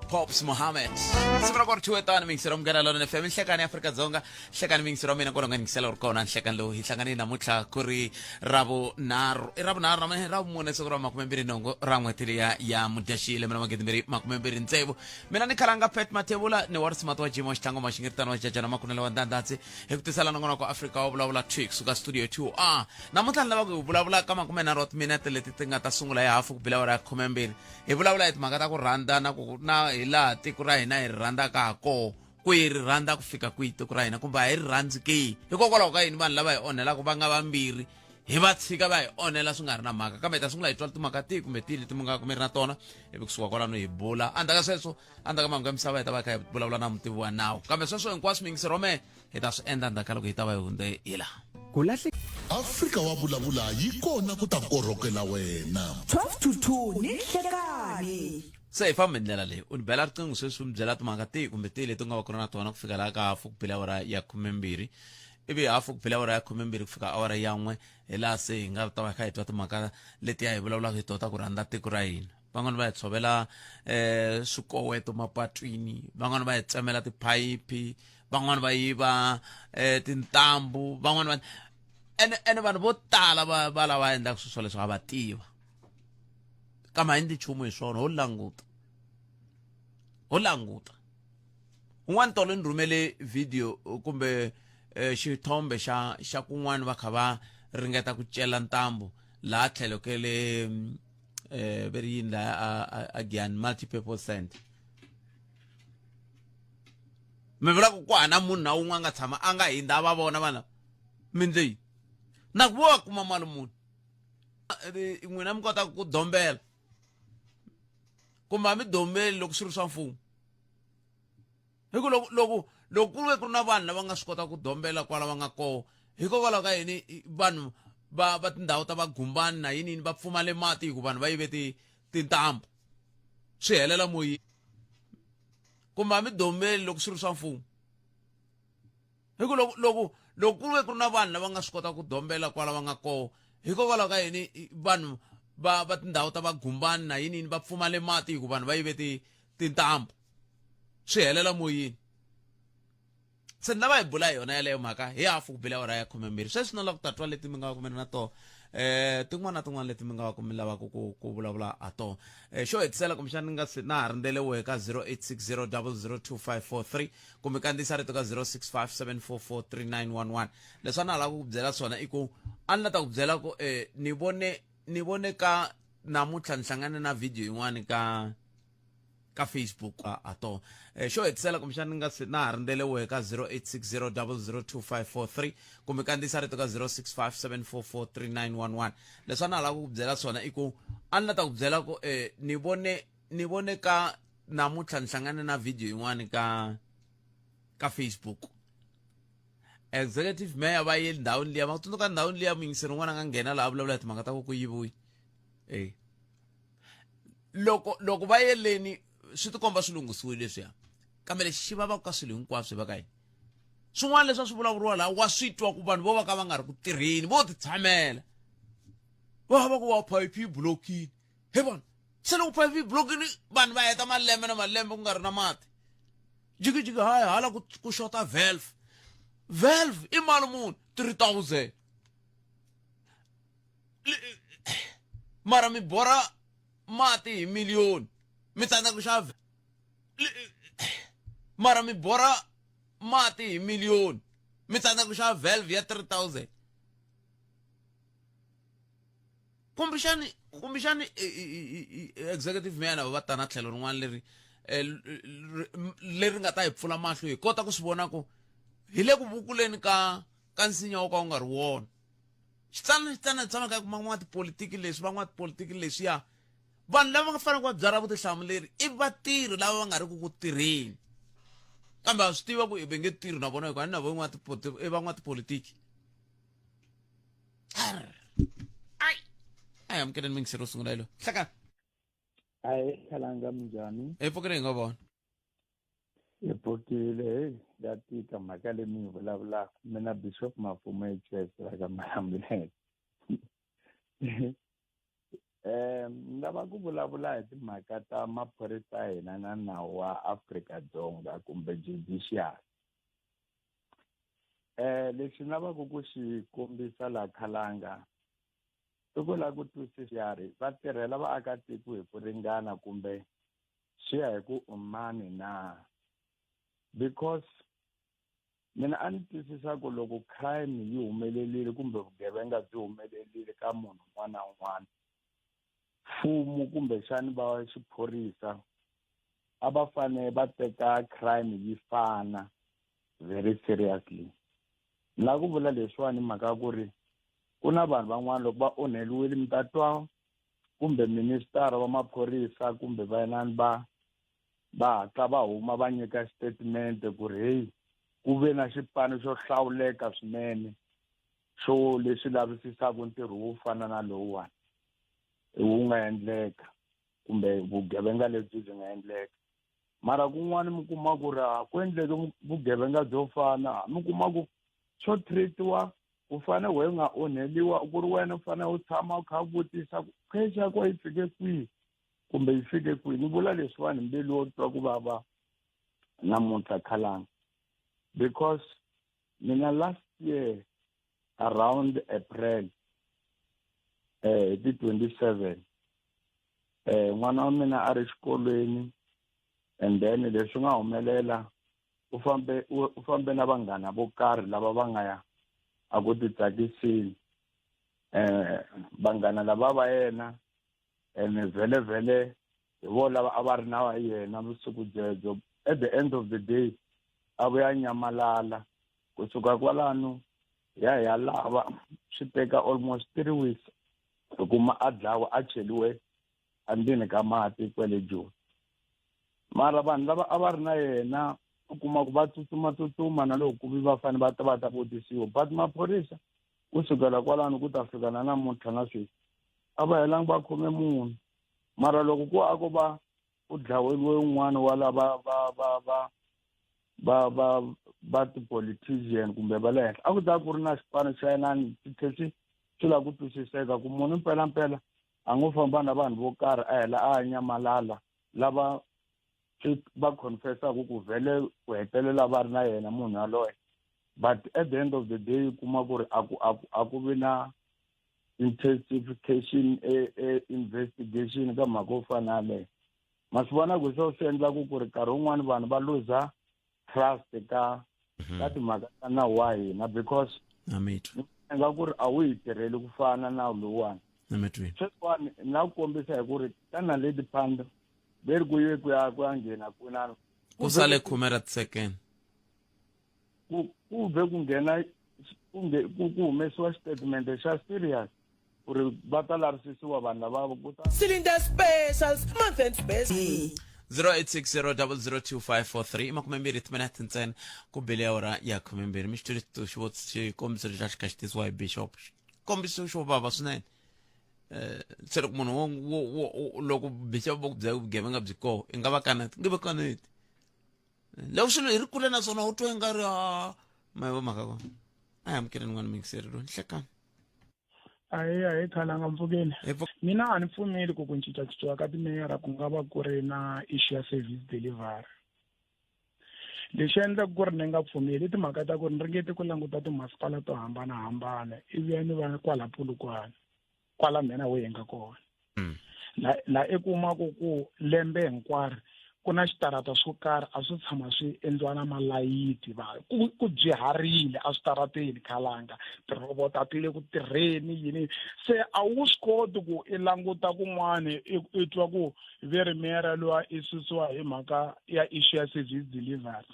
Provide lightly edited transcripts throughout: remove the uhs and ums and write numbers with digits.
Pops Mohammed. Sibra ko chuetan ming sirom ganalo na FM hlekan Africa Zonga hlekan ming sirom ina kono ngani sela ko nan hlekan lo hihlangani namutla kuri rabo nar naman rabo mo na siguro makumembiri nongo ramwetili ya mudashile mena magidimiri makumembiri nzebo mena ni karanga pet matebula ni wars matwa jimo shtango mashingirtano wa jajana makunela wandandatsi hekutisala nongo ko Africa obula tricks suka studio 2 namutla lawa bula kama kumena rot minute letitinga tasungula ya hafu bila wara kumembiri ebula it magata ko randa na ko na ila tiko ra hina hi rhandza ka ko ri rhandza ku fika kwihi tiko ra hina kumbe hi rhandzi ke hikokwalaho ka yini vanhu lava hi onhelaka va nga vambirhi hi va tshika va hi onhela swi nga ri na mhaka kambe hi ta sungula hi twa timhaka tihi kumbe tihi leti mi nga ku mi ri na tona ivi kusuka kwalano hi bula andzaka sweswo andzaka mahungu ya misava hi ta va hi kha hi vulavula na mutivi wa nawu kambe sweswo hinkwaswo mingisirome hi ta swi endla ndzhaka loko hi ta va hi hundze hi laha Afrika wa vulavula yi kona ku ta korhokela wena 12 to 2 ni nhlekani se hi fambi ndlela leyi u ni bela riqingho sweswi mi byela timhaka tihi kumbe tihi leti u nga va ku ri na tona ku fika laha ka hafu ku bila awara ya 12 ivi hafu ku bila awara ya 12 ku fika awara ya 1 hi laha se hi nga ta va kha hi twa timhaka leti hi vulavulaka hi tota ku rhandza tiko ra hina van'wana va hi tshovela swikoweto mapatwini van'wana va hi tsemela tiphayiphi van'wana va yiva tintambu van'wana ene vanhu vo tala va lava endlaka swilo leswi a va tiva kama hi ndi nchumu hi swona ho languta un'wana tolo ni rhumele video kumbe xithombe xa kun'wana va kha va ringeta ku cela ntambu laha tlhelo ke le veri yini laha a Giyani multipurpose center mi vula ku hana munhu na un'we a nga tshama a nga hindza va vona vana mindleyi na ku va kuma mali muni n'wina mi kota ku dombela kumbe a mi dombeli loko swi ri swa mfumo hi ku loko ku ve ku ri na vanhu lava nga swi kota ku dombela kwala va nga koho hikokwalaho ka yini vanhu va tindhawu ta vagumbani na yinini va pfumale mati hi ku vanhu va yive tintambu swi helela moyini kumbe a mi dombeli loko swi ri swa mfumo hi ku loko ku ve ku ri na vanhu lava nga swi kota ku dombela kwala va nga koho hikokwalaho ka yini vanhu va tindhawu ta vagumbani na yinini va pfumale mati hi ku vanhu va yive tintambu swi helela moyini se ni lava hi bula hi yona yaleyo mhaka hi hafu ku bila awara ya 12 sweswi no lava ku ta twa leti mi nga va ku mi ri na toho tin'wana na tin'wana leti mi nga va ku mi lavaka ku vulavula ha toho xo hetisela kumbexana ni nga se na ha rindzelewe ka 0860 002543 kumbe kandziyisa rito ka 0657443911 leswi a na ha lava ku byela swona i ku a ni la ta ku byela ku ni vone ka namuntlha ni hlangane na video yin'wana ka Facebook a to xo hetisela kumbexana ni nga se na ha rindzelewe ka 0860 002543 kumbe kandziyisa rito ka 0657443911 leswi a na ha lava ku byela swona i ku a ni la ta ku byela ku ni vone ka namuntlha ni hlangane na video yin'wana ka Facebook executive mayor va yeli ndhawini liya ma tsundzuka ndhawini liya muyingiseri un'wana a nga nghena laha vulavula timhaka ta ku yiviwi loko va yeleni swi tikomba swi lunghisiwile leswiya kambe lexi xi vavaka ka swilo hinkwaswo va ka yini swin'wana leswi a swi vulavuriwa laha wa swi twa ku vanhu vo va ka va nga ri ku tirheni vo ti tshamela va va ku va phayiphi yi bulokini he vona se loko phayiphi yi bulokini vanhu va heta malembe na malembe ku nga ri na mati jikijiki haya hala ku xota valve i mali muni 3000 mara mi bora mati hi miliyoni mi tsandza ku xava mara mi bora mati hi miliyoni mi tsandza ku xava valve ya 3000 kumbexani executive mayor na va ta na tlhelo rin'wana leri nga ta hi pfula mahlo hi kota ku swi vona ku hi le ku vukuleni ka nsinya wo ka wu nga ri wona xitsana tshama ka van'watipolitiki leswiya vanhu lava nga fanele ku va byala vutihlamuleri i vatirhi lava va nga ri ku tirheni kambe a swi tiva ku i va nge tirhi na vona hikuva ni na van'watipolitiki ai amukeleni mingiseri ro sungula hilo hlakani Kalanga minjhani? epfukeni hi nga vona Hi pfukile ya tika mhaka leyi mi yi vulavulaka mina Bishop Mafuma Church ra ka Malambulele ni lava ku vulavula hi timhaka ta maphorisa ya hina na nawu wa Afrika-Dzonga kumbe judiciary. Lexi ni lavaka ku xi kombisa laha Khalanga i ku lava ku twisisa va tirhela vaakatiko hi ku ringana kumbe swi ya hi ku umani na, because mina a ni twisisa ku loko crime yi humelerile kumbe vugevenga byi humelerile ka munhu un'wana na un'wana, mfumo kumbe xani va xiphorisa a va fanele va teka crime yi fana very seriously. Ni lava ku vula leswiwani hi mhaka ku ri ku na vanhu van'wana loko va onheriwile mi ta twa kumbe ministara wa maphorisa kumbe vayenani va hatla va huma va nyika statement ku ri hey ku ve na xipano xo hlawuleka swinene xo leswi lavisisaka ntirho wo fana na lowuwani wu nga endleka kumbe vugevenga lebyi byi nga endleka. Mara kun'wana mi kuma ku ri ku endleke vugevenga byo fana mi kuma ku swo treatiwa u fanele we nga onheliwa ku ri wena u fanele u tshama u kha u vutisa case ya ko yi fike kwihi kumbe yi fike kwihi. Ni vula leswiwani hi mbilu yo twa ku vava namuntlha Khalanga, because mina last year around April hi ti 27 n'wana wa mina a ri xikolweni, and then leswi nga humelela u fambe na vanghana vo karhi lava va nga ya a ku ti tsakiseni. Vanghana lava va yena and vhele hi vo lava a va ri na yena vusiku byebyo. At the end of the day a vuya nyamalala kusuka kwalano ya lava swi teka almost 3 weeks hi kuma a dlawa a cheliwe andzeni ka mati kwele Joni. Mara vanhu lava a va ri na yena u kuma ku va tsutsuma na loko ku vi va fanele va ta vutisiwa, but maphorisa kusukela kwalano ku ta fika na namuntlha na sweswi a va helanga va khome munhu. Mara loko ku ako va u dlaweliwe un'wana wa lava va ti-politician kumbe va le henhla a ku ta ku ri na xipano xa yenani tikhesi swi lava ku twisiseka ku munhu mpelampela a ngo famba na vanhu vo karhi a hela a nyamalala lava va confessaku ku vhele ku hetelela va ri na yena munhu yaloye, but at the end of the day kuma ku ri a ku vi na intensification investigation ka mhaka yo fana leyo. Ma swi vona ku swi endlaku ku ri nkarhi wun'wani vanhu va luza trust ka timhaka ta nawu wa hina, because nga ku ri a wu hi tirheli ku fana na lowuwani. Sweswiwani na ku kombisa hi ku ri tana lady panda veri ku ye ku ya nghena kunano ku sale 10 second ku ve ku nghena ku humesiwa statement xa serious ku ri va ta lavisisiwa vanhu lava ku ta Cylinder Specials month and special 0860002543 makumembirhi ntsena ku bele ya ora ya khumembirhi mi xitulo xikombiso lexi a xi kha xi tisiwa hi Bishop, xikombiso xo vava swinene. Se loko munhu loko Bishop vo ku byela vugevenga byi koho i nga va kaneti nge va kaneti loko swilo hi ri kule naswona u twa i nga ri mayivo mhaka kona a hi amukeleni n'wana mingiseri lo nhlekani Ahe Khalanga Mfukeni. Mina a ni pfumeli ku cincacinciwa ka timeyara ku nga va ku ri na issue ya service delivery. Lexi endlaka ku ri ni nga pfumeli i timhaka ta ku ri ni ringete ku languta timasipala to hambanahambana ivi ni va kwala Polokwane kwala mina we hi nga kona. La i kumaku ku lembe hinkwaro ku na xitarata swo karhi a swi tshama swi endliwa na malayiti ku byi harile a switarateni Khalanga, tirobota ti le ku tirheni yini. Se a wu swi koti ku i languta kun'wani i twa ku veri meyara lowa i susiwa hi mhaka ya issue ya service delivery.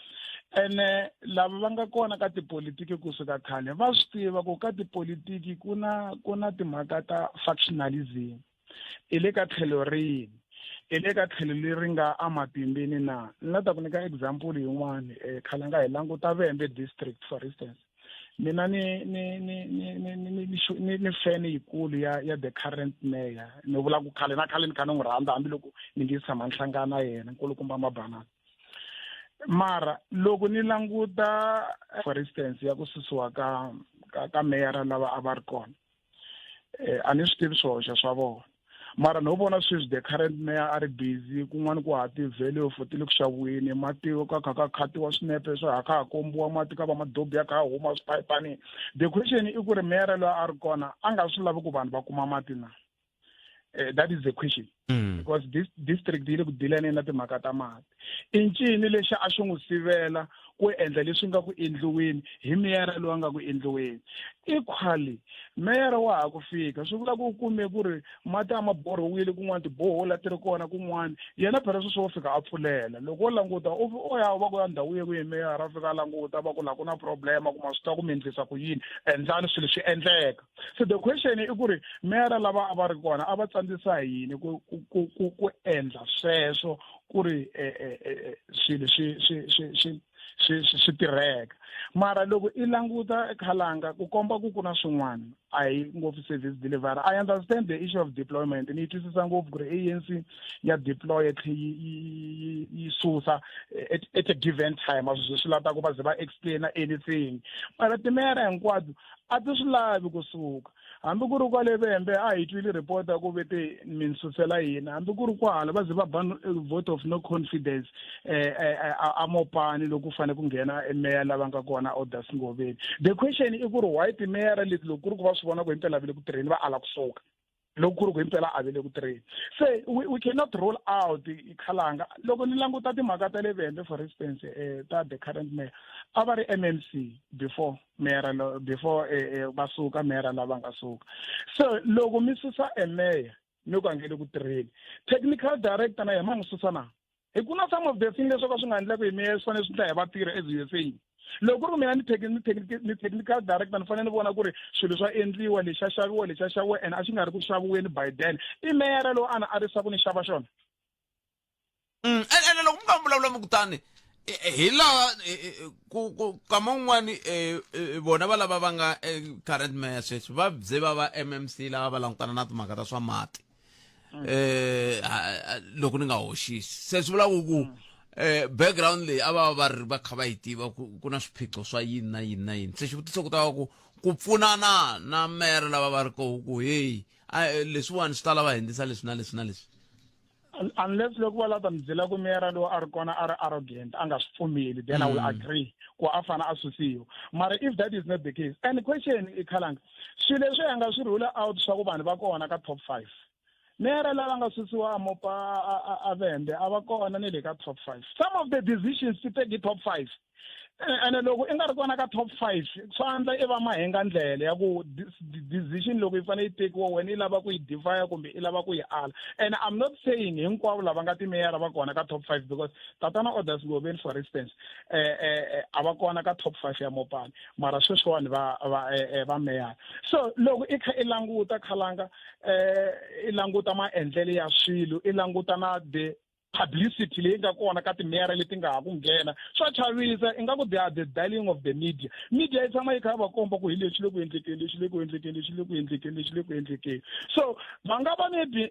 Ene lava va nga kona ka tipolitiki kusuka khale va swi tiva ku ka tipolitiki ku na timhaka ta factionalism i le ka tlhelo rini i le ka tlhelo leri nga amatimbeni na. Ni la ta ku nyika example yin'wana Khalanga hi languta Vhembe district for instance. Mina ni fan yikulu ya the current mayor, ni vula ku khale ni kha ni n'wi rhandza hambiloko ni nge tshama ni hlangana na yena nkulukumba Mabanana. Mara loko ni languta for instance ya ku susiwa ka meyara lava a va ri kona a ni swi tivi swihoxo swa vona, mara no vona sweswi the current mayor a ri busy kun'wana ku ha ti-value of ti le ku xaviweni mati ka kha ka khatiwa swinepe swi ha kha ha kombiwa mati ka va madobi ya kha ha huma swipayipani. The question i ku ri meyara loyi a ri kona a nga swi lavi ku vanhu va kuma mati na. That is the question. Because this district yi le ku dileni na timhaka ta mati. I ncini lexi a xi n'wi sivela ku endla leswi nga ku endliweni hi meyara loyi a nga ku endliweni. Equally meyara wa ha ku fika swi vula ku kume ku ri mati a maboriwile kun'wana tibohola ti ri kona kun'wana yena phela sweswi wo fika a pfulela loko o languta o ya va ku ya ndhawu ye ku hi meyara a fika a languta va ku la ku na problema kuma swi ta ku mi endlisa ku yini endlani swilo swi endleka. So the question i ku ri meyara lava a va ri kona a va tsandzisa hi yini ku endla sweswo ku ri swilo swi tirheka. Mara loko i languta Khalanga ku komba ku na swin'wana a hi ngopfu service delivery. I understand the issue of deployment ni twisisa ngopfu ku ri ANC ya deploy yi susa at a given time a swi lata ku va ze va explain anything mara timeyara hinkwato a ti swi lavi kusuka hambi ku ri kwale Vhembe a hi twile reporter ku vete mi nsusela yini hambi ku ri kwala va ze va ban vote of no confidence a Mopani loko fane ku nghena emeya lava nga kona Odas Ngoveni. The question i ku ri why timeyara leti loko ku ri ku va swi vona ku himpela vile ku tirheni va ala kusuka loko ku ri ku himpela a vile ku tirheni. So we cannot roll out Khalanga loko ni languta timhaka ta le Vhembe for instance ta the current mayor a va ri MMC before meyara before basuka meyara lava nga suka. So loko mi susa emeya mi ku angele ku tirheni technical director na yena ma n'wi susa na hi ku na some of the things leswo ka swi nga endleka hi meya swi fanele swi ta hi vatirhi as USA. Loko ku ri mina ni technical director ni fanele ni vona ku ri swilo swa endliwa lexi xa xaviwa and a xi nga ri ku xaviweni by then i meyara lowu a risa ku ni xava xona. Ene loko mi nga vulavula mi kutani hi laha kama un'wani vona va lava va nga current mayor sweswi va ze va va MMC lava va langutana na timhaka ta swa mati loko ni nga hoxisi se swi vula ku background leyi a va ri va kha va yi tiva ku na swiphiqo swa yini na yini na yini se xivutiso ku ta va ku pfunana na meyara lava va ri ku heyi leswiwani swi ta lava hindzisa leswi na leswi na leswi. Unless loko va lava ta mi byela ku meyara lowu a ri kona a ri arrogant a nga swi pfumeli then I will agree ku a fana a susiwa mara if that is not the case and question i Khalanga swilo leswi a nga swi rule out swa ku vanhu va kona ka top 5 meyara lava nga susiwa Mopa a Vhembe a va kona ni le ka top 5 some of the decisions ti teki top 5 and loko i nga ri kona ka top 5 swa endla i va mahenga ndlela ya ku decision loko i fanele yi tekiwa wena i lava ku yi defy kumbe i lava ku yi ala and I'm not saying hinkwavo lava nga timeyara va kona ka top 5 because tatana Odas Ngoveni for instance a va kona ka top 5 ya Mopani mara sweswiwani va meyara. So loko i kha i languta Khalanga i languta maendlelo ya swilo i languta na the publicity leyi nga kona ka timeyara leti nga ha ku nghena swa chavisa i nga ku they are the darling of the media yi tshama yi kha va komba ku hi leswi le ku endlekeni so va nga va maybe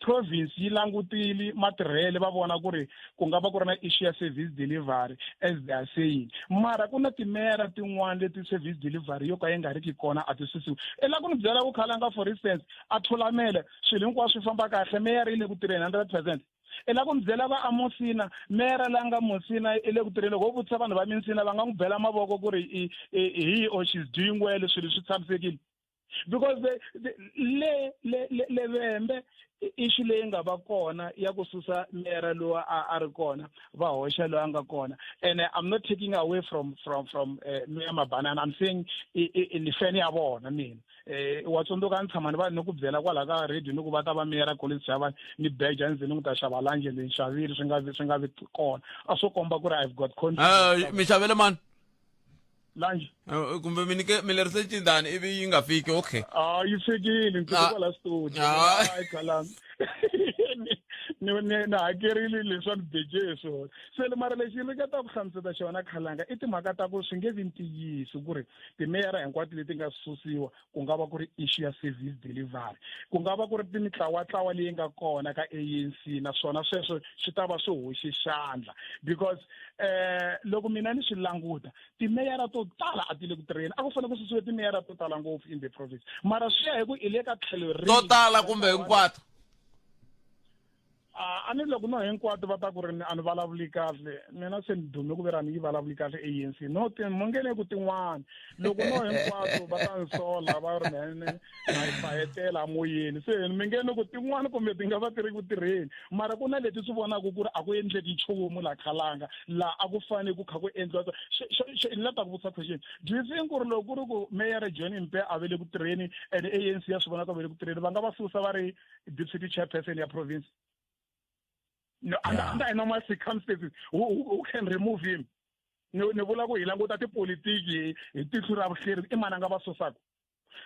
province yi langutile matirhele va vona ku ri ku nga va ku ri na issue ya service delivery as they are saying mara ku na timeyara tin'wana leti service delivery yo ka yi nga ri ki kona a ti susiwi i la ku ni byela ku Khalanga for instance a Thulamela swilo hinkwaswo swi famba kahle meyara yi le ku tirheni 100%. I la ku mi byela va Amosina meyara la nga Mosina i le ku tirheni loko wo vutisa vanhu va Minsina va nga n'wi bela mavoko ku ri he or she's doing well swilo swi tshamisekile because le Vhembe issue leyi nga va kona ya ku susa meyara lowa a ri kona va hoxa loyi a nga kona and I'm not taking away from Mayor Mabanana I'm saying ni feni ya vona mina wa tsundzuka ni tshama ni va ni ku byela kwala ka radio ni ku va ta va meyara college xava ni beja ndzeni ni ku ta xava lanje ni xavile swi nga vi kona a swo komba ku ri I've got confidence. Mi xavele mani lanje kumbe mi lerise cindani ivi yi nga fiki okay yi fikile kwala studio hayi Khalanga ni hakerile leswi ni beje swona se mara lexi ni ringeta ku hlamusela xona Khalanga i timhaka ta ku swi nge vi ntiyiso ku ri timeyara hinkwato leti nga susiwa ku nga va ku ri issue ya service delivery ku nga va ku ri mitlawatlawa leyi nga kona ka ANC naswona sweswo swi ta va swi hoxe xandla because loko mina ni swi languta timeyara to tala a ti le ku tirheni a ku fanele ku susiwe timeyara to tala ngopfu in the province mara swi ya hi ku i le ka tlhelo ri to tala kumbe hinkwato a ni loko no hinkwato va ta ku ri a ni vulavuli kahle mina se ni dume ku ve ra ni yi vulavuli kahle ANC no mo ngene ku tin'wana loko no hinkwato va ta ni sola va ri na yi fayetela moyeni se mi ngene ku tin'wana kumbe ti nga va ti ri ku tirheni mara ku na leti swi vonaka ku ri a ku endleki nchumu la khalanga la a ku fane ku kha ku endliwa ni lava ku vutisa question do you think ku ri loko ku ri ku Mayor John Mpe a ve le ku tirheni and ANC ya swi vona ku a ve le ku tirheni va nga va susa va ri deputy chairperson ya province? No, under normal circumstances, who can remove him? No, vula ku hi languta tipolitiki hi tihlo ra vuhleri i mani a nga va susaka.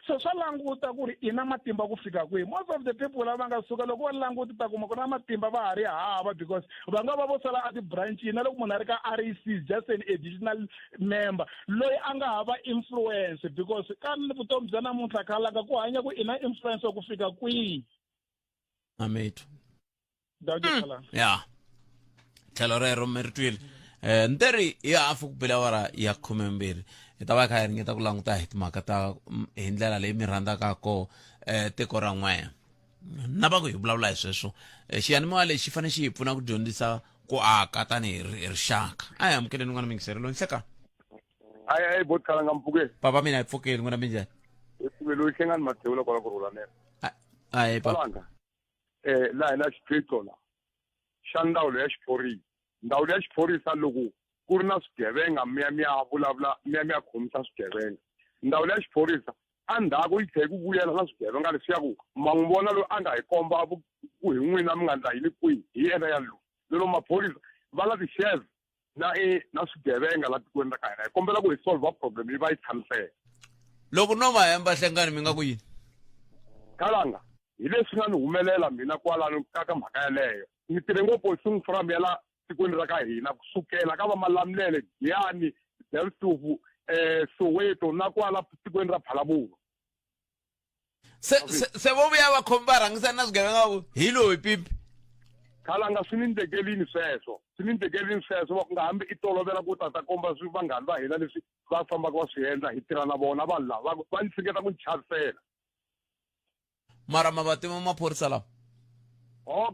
So swa languta ku ri i na matimba ku fika kwihi. Most of the people lava nga suka loko va languta ta kuma ku na matimba va ha ri hava because va nga va vo sala a ti-branchini na loko munhu a ri ka REC just an additional member loyi a nga hava influence because ka vutomi bya namuntlha khalanga ku hanya ku i na influence ku fika kwihi. Ametu. Yeah. Tlhelo rero meritwile nteri ya afu ku pela wara ya 12 hi ta va kha hi ringeta ku languta hi timhaka ta hi ndlela leyi mi rhandzaka ko tiko ra n'weya na va ku hi vulavula hi sweswo xiyanimoya lexi xi fanele xi hi pfuna ku dyondzisa ku aka tanihi rixaka a hi amukeleni n'wana mingiselelo nhleka Ai bot khalanga mpfukeni papa mina hi pfukeli n'wana minjhani lo ihlengani mathewula kwala ku rhula nene ayi papa Khalanga la ina xiphiqo la xa ndhawu ya xiphorisa ndhawu ya xiphorisa loko ku ri na swigevenga miya vulavula miya khomisa swigevenga ndhawu ya xiphorisa endzhaku yi tlhela ku vuyela na swigevenga leswiya ku ma n'wi vona loyi a nga hi komba ku hi n'wina mi nga ndla yini kwihi hi yena yalowo lero maphorisa va la ti-shares na swigevenga la tikweni ra ka hina hi kombela ku hi solve problem yi va yi tshamiseka loko no ma hemba hlengani mi nga ku yini Khalanga hi leswi nga ni humelela mina kwalano ka mhaka yaleyo ni tirhe ngopfu hi swin'wi from yala tikweni ra ka hina kusukela ka vamalamulele Giyani Delsufu Soweto na kwala tikweni ra Phalaborwa se vo vuya va khomi va rhangisa na swigevenga ku hi loyi pimpi Khalanga swi ni ntekelini sweswo va nga hambi i tolovela ku ta komba swi vanghani va hina leswi va fambaka va swi endla hi tirha na vona vanhu lava va ni tshiketa ku ni chavisela mara mavatima maphorisa lawa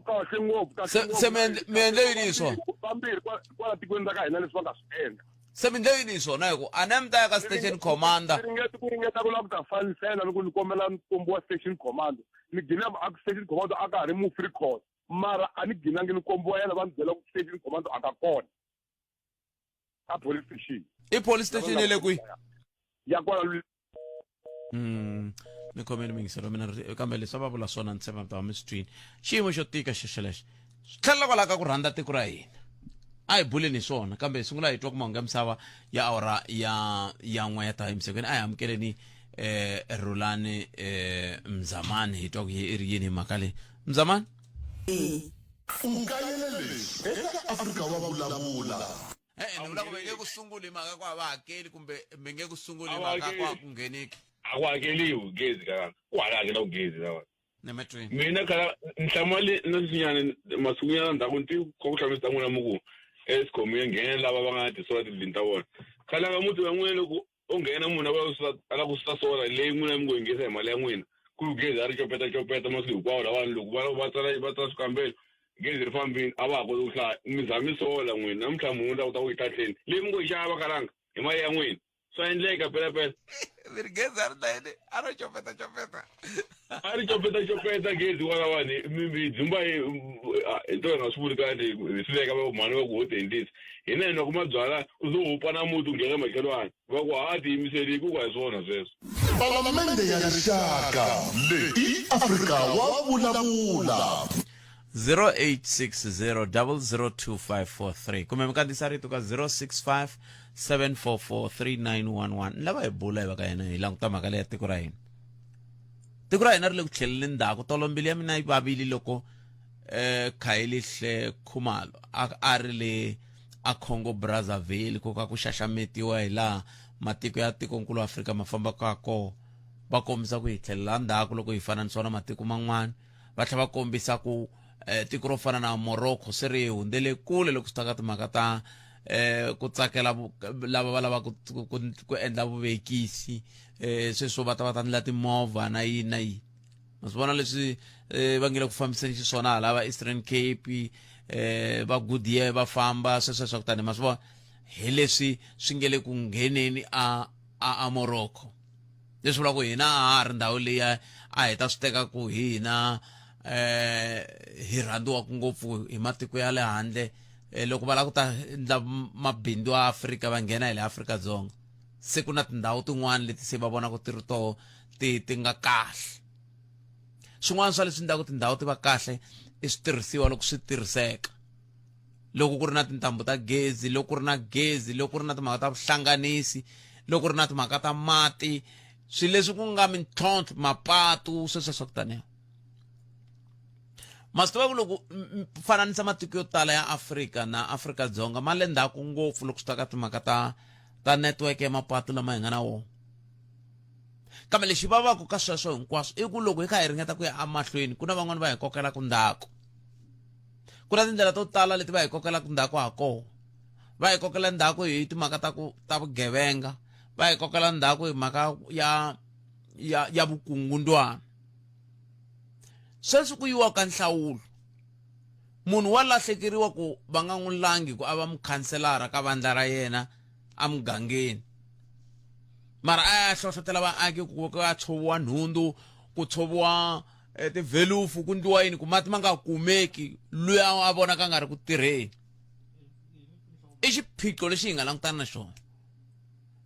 kahle ngopfu se mi endle yini hi swona vambirhi kwala tikweni ra ka hina leswi va nga swi endla se mi endle yini hi swona hi ku a ne mi ta ya ka station commander ku ringeta ku lava ku ta fambisela loko ni kombela nkombo wa station commando ni gina station commando a ka ha ri mu-free court mara a ni ginangi ni nkombo wa yena va ni byela ku station commando a ka kona a police station i police station ye le kwihi ya kwala ni khomeni mingiselo mina kambe leswi va vula swona ni tshemba mi ta va mi swi twini xiyimo xo tika xexo lexi swi tlhelela kwalaho ka ku rhandza tiko ra hina a hi buleni hi swona kambe hi sungula hi twa ku mahungu ya misava ya awara ya n'we ya ta emisaveni a hi amukeleni Rhulani Mzamani hi twa ku i ri yini hi mhaka leyi Mzamani u nga yeleli eka Afrika wa vulavula ni vula ku mi nge ku sunguli mhaka ku a va hakeli kumbe mi nge ku sunguli mhaka ku a ku ngheniki a ku hakeliwi gezi ka ku hakela ugezi lawa ni me twini mina khala nhlamali na swinyana masukunyana ndhaku nti ko ku hlamisa n'wina mu ku Eskom yi nghena lava va nga tisola tindlini ta vona khalanga muti wa n'wina loko o nghena munhu a la ku susa sola leyi n'wina mi ngo yinghisa hi mali ya n'wina ku gezi a ri copeta masiku hinkwawo la vanhu loko va tsala swikambelo gezi ri fambini a va ha koti ku hlaya mi zami sola n'wina namuntlha munhu ta ku ta ku yi tahleni leyi mi ngo yi xava khalanga hi mali ya n'wina swa endleka pelepele mi gezi a ri ta yini a ro copeta a ri copeta gezi wala vanhu mi dzumba hi to hi nga swi vuli kahle hi swi veka mhani va ku ho tendisi hina hi loko ma byala u zo hupa na muti u nghena makhelwani va ku ha ti yimiseli ku ka hi swona sweswo palamende ya rixaka leyi i Afrika wa vulavula 0860002543 kumbe mi kandziyisa rito ka 0657443911 lava hi bula hi va ka hina hi languta mhaka leyi ya tiko ra hina ri le ku tlheleleni ndzhaku tolombili ya mina yi vavile loko Khayelihle Khumalo a ri le a Congo Brazzaville ko ka ku xaxametiwa hi laha matiko ya tikonkulu Afrika ma fambaka kona va kombisa ku hi tlhelela ndzhaku loko hi fananisiwa na matiko man'wana va tlhela va kombisa ku tiko ro fana na Morocco se ri hundzele kule loko swi ta ka timhaka ta ku tsakela lava va lava ku endla vuvekisi sweswo va ta endla timovha na yini ma swi vona leswi va nge le ku fambiseni xiswona lava Eastern Cape va Goodyear va famba sweswo swa ku tani ma swi vona hi leswi swi nge le ku ngheneni a Morocco leswi vula ku hina a ri ndhawu leyi a hi ta swi teka ku hina hi rhandziwaka ngopfu hi matiko ya le handle loko va lava ku ta endla mabindzu ya Afrika va nghena hi le Afrika-Dzonga se ku na tindhawu tin'wana leti se va vona ku ti ri toho ti nga kahle swin'wana swa leswi endlaku tindhawu ti va kahle i switirhisiwa loko swi tirhiseka loko ku ri na tintambu ta gezi loko ku ri na gezi loko ku ri na timhaka ta vuhlanganisi loko ku ri na timhaka ta mati swilo leswi ku nga mintlhontlho mapatu sweswo swa ku taniya ma swi tiva ku loko fananisa matiko yo tala ya Afrika na Afrika-Dzonga ma le ndzhaku ngopfu loko swi ta ka timhaka ta network ya mapatu lama hi nga na wona kambe lexi vavaka ka sweswo hinkwaswo i ku loko hi kha hi ringeta ku ya emahlweni ku na van'wana va hi kokelaku ndzhaku ku na tindlela to tala leti va hi kokelaku ndzhaku ha kona va hi kokela ndzhaku hi timhaka ta vugevenga va hi kokela ndzhaku hi mhaka ya vukungundwana sweswi ku yiwa ka nhlawulo munhu wa lahlekeriwa ku va nga n'wi langi ku a va mukhanselara ka vandla ra yena a mugangeni mara a ya hlohlotela vaaki ku ya tshoviwa nhundzu ku tshoviwa tivelufu ku ndliwa yini ku mati ma nga kumeki loyi a vonaka a nga ri ku tirheni i xiphiqo lexi hi nga langutana na xona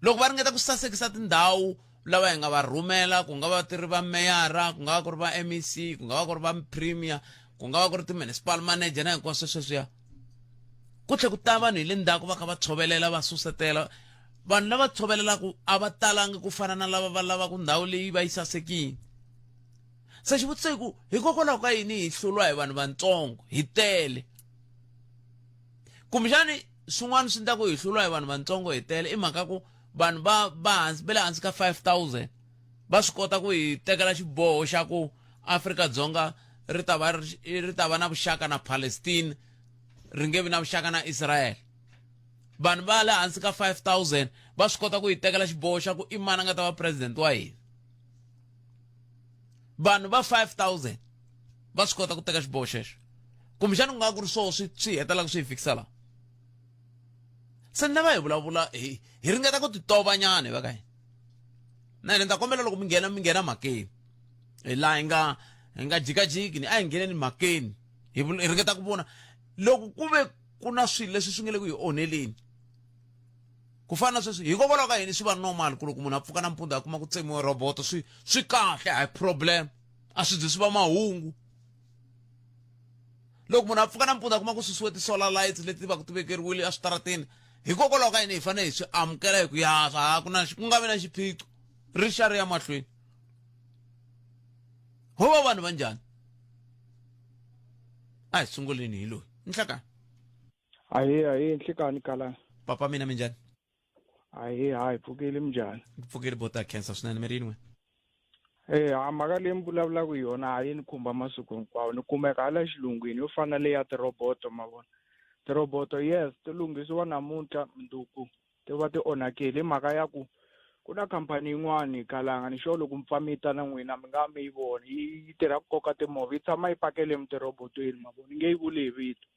loko va ringeta ku sasekisa tindhawu lava hi nga va rhumela ku nga va tirhi va meyara ku nga va ku ri va MEC ku nga va ku ri va premier ku nga va ku ri ti-municipal manager na hinkwaswo sweswiya ku tlhe ku ta vanhu hi le ndzhaku va kha va tshovelela va susetela vanhu lava tshovelelaku a va talangi ku fana na lava va lavaku ndhawu leyi va yi sasekini se xivutiso i ku hikokwalaho ka yini hi hluriwa hi vanhu vantsongo hi tele kumbexani swin'wana swi endlaku hi hluriwa hi vanhu vantsongo hi tele i mhaka ku vanhu va le hansi ka 5,000 va swi kota ku hi tekela xiboho xa ku Afrika-Dzonga ri ta va na vuxaka na Palestine ri nge vi na vuxaka na Israel vanhu va le hansi ka 5,000 va swi kota ku hi tekela xiboho xa ku i mani a nga ta va president wa hina vanhu va 5,000 va swi kota ku teka xiboho xexo kumbexani ku nga ku ri swo swi hetelaka swi hi fikisa laha se ni va hi vulavula hi ringeta ku titovanyana va ka hina na hina ni ta kombela loko mi nghena makeni hi laha hi nga jikajiki ni a hi ngheneni makeni hi ringeta ku vona loko ku ve ku na swilo leswi swi nge le ku hi onheleni ku fana na sweswi hikokwalaho ka yini swi va normal ku loko munhu a pfuka nampundzu a kuma ku tsemiwa roboto swi kahle a hi problem a swi zi swi va mahungu loko munhu a pfuka nampundzu a kuma ku susiwe ti-solar lights leti va ku ti vekeriwile eswitarateni hikokwalaho ka yini hi fanele hi swi amukela hi ku yasa ku nga vi na xiphiqo rixa ri ya mahlweni ho va vanhu va njhani a hi sunguleni hi loyi nhlakani Ahee nhlekani kalani papa mina minjhani hayi pfukile minjhani pfukile bota cancer swinene mi rini mhaka leyi mi vulavulaka hi yona hayi ni khumba masiku hinkwawo ni kumeka hala xilungwini yo fana leyi ya tiroboto ma vona tiroboto yes ti lunghisiwa namuntlha mundzuku ti va ti onhakile hi mhaka ya ku ku na khampani yin'wani kalanga ni xo loko mi pfa mi ta na n'wina mi nga mi yi voni yi tirha ku koka timovha yi tshama yi pakele mi tirobotweni ma vona yi nge yi vuli hi vito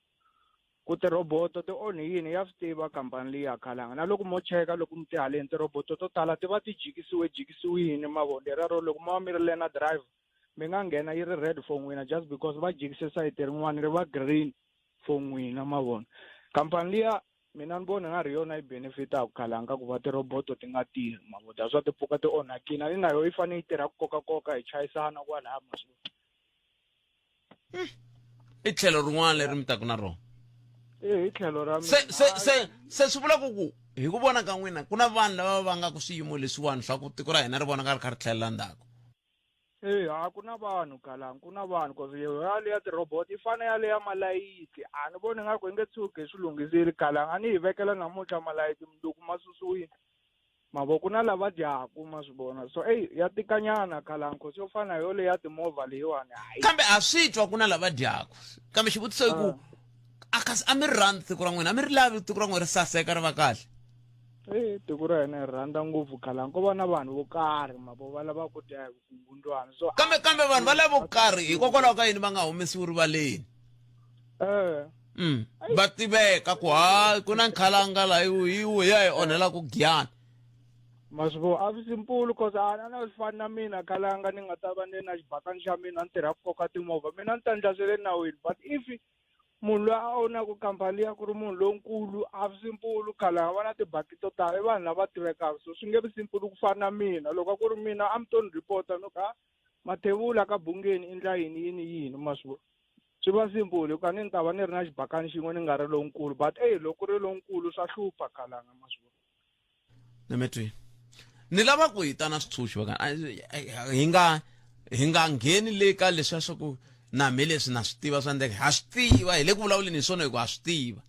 ku tiroboto ti onhi yini ya swi tiva khampani leyi ya khalanga na loko mo cheka loko mi ti haleni tiroboto to tala ti va ti jikisiwile mavoni lerero loko ma va mi ri le na drive mi nga nghena yi ri red for n'wina just because va jikise sayiti rin'wana ri va green for n'wina mavoni khampani liya mina ni vona nga ri yona yi benefitaku khalanga ku va tiroboto ti nga tirhi mavoni daswa ti pfuka ti onhakini ani na yo yi fanele yi tirha ku koka hi chayisana kwalaya masiku i tlhelo rin'wana leri mi taku na rona hi tlhelo ra se swi vula ku hi ku vona ka n'wina ku na vanhu lava va nga ku swiyimo leswiwani swa ku tiko ra hina ri vona nga ri kha ri tlhelela ndzhaku ku na vanhu kalanga ku na vanhu cause yale ya tirobot yi fana yale ya malayiti a ni voni nga ku yi nge tshuki hi swi lunghisile kalanga a ni hi vekela namuntlha malayiti mundzuku ma susiwile mavo ku na lava dyaku ma swi vona so ya tikanyana kalanga cause yo fana yo le ya timovha leyiwani hayi kambe a swi twa ku na lava dyaku kambe xivutiso i ku a mi ri rhandzi tiko ra n'wina a mi ri lavi tiko ra n'wina ri saseka ri va kahle tiko ra hina rhandza ngopfu khalanga ko va na vanhu vo karhi mabo va lava ku dya hi vukungundwana so kambe vanhu va lavo karhi hikokwalaho ka yini va nga humesiwi rivaleni va tiveka ku ku na nkhalanga la hi ya hi onhela ku giyana masivo a swi simple cause a na swi fani na mina khalanga ni nga ta va ni na xibakani xa mina ni tirha ku koka timovha mina ni ta ndla swe le nawini but if munhu loyi a onaku khampani ya ku ri munhu lonkulu a swi simple khalanga va na tibaki to tala i vanhu lava tivekaka so swi nge vi simple ku fana na mina loko a ku ri mina a mi to ni reporta no ka mathevula ka bungeni i ndla yini masivo swi va simple ka ni ta va ni ri na xibakani xin'we ni nga ri lonkulu but loko ri lonkulu swa hlupha khalanga masivo nemetwi ni lava ku hi ta na switshunxo hi nga ngheni le ka leswiya swa ku na me leswi na swi tiva swa ndeke ha swi tiva hi le ku vulavuleni hi swona hi ku ha swi tiva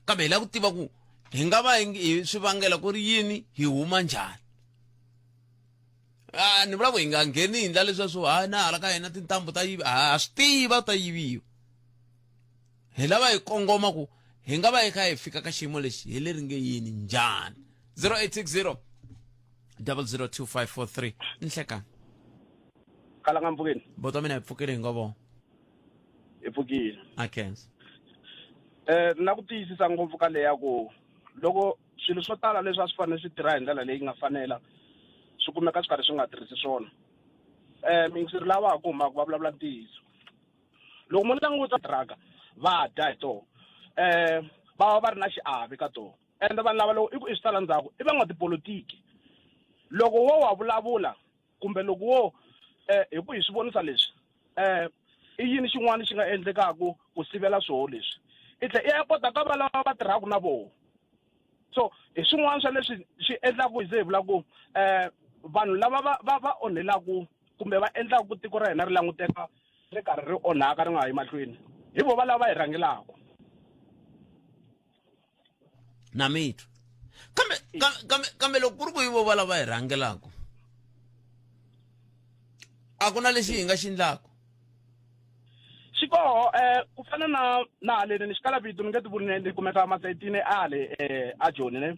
kambe hi la ku tiva ku hi nga va hi swi vangela ku ri yini hi huma njhani ni vula ku hi nga ngheni hi ndla leswiya swo na hala ka hina tintambu ta yivi ha swi tiva ta yiviwa hi lava hi kongoma ku hi nga va hi kha hi fika ka xiyimo lexi hi le ringe yini njhani 0860 002543 nhlekani khalanga mpfukeni boto mina hi pfukile hi ngovo hi pfukile akenza na ku tiyisisa ngopfu ka leya ku loko swilo swo tala leswi a swi fanele swi tirha hi ndlela leyi nga fanela swi kumeka swi karhi swi nga tirhisi swona mingisiri lava ku huma ku va vulavula ntiyiso loko munhu languta tiraka va dya hi toho va va ri na xiave ka toho ende vanhu lava loko i ku i swi tala ndzhaku i van'wa tipolotiki loko wo wa vulavula kumbe loko wo hi ku hi swi vonisa leswi i yini xin'wana xi nga endlekaku ku sivela swoho leswi i tlhe i ya kota ka va lava va tirhaku na voho so hi swin'wana swa leswi swi endlaku hi ze hi vula ku vanhu lava va onhelaku kumbe va endlaku ku tiko ra hina ri languteka ri karhi ri onhaka ri nga yi mahlweni hi vo va lava hi rhangelaku na mithu kambe loko ku ri ku hi vo va lava hi rhangelaku a ku na lexi hi nga xi ndlaku xikoho ku fana na haleni ni xikala vito ni nge ti vuli ni kumeka masayitini ale a joni ne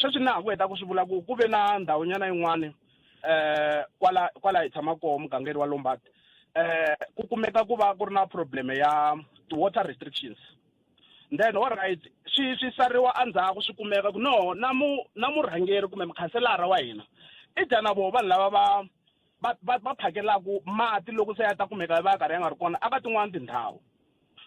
sweswi na ha ku heta ku swi vula ku ku ve na ndhawunyana yin'wani kwala hi tshama koho mugangeni wa Lombard ku kumeka ku va ku ri na probleme ya ti-water restrictions then all right swi sariwa andzhaku swi kumeka ku no na murhangeri kumbe mukhanselara wa hina i dya na voho vanhu lava va phakelaku mati loko se ya ta kumeka va karhi ya nga ri kona aka tin'wana tindhawu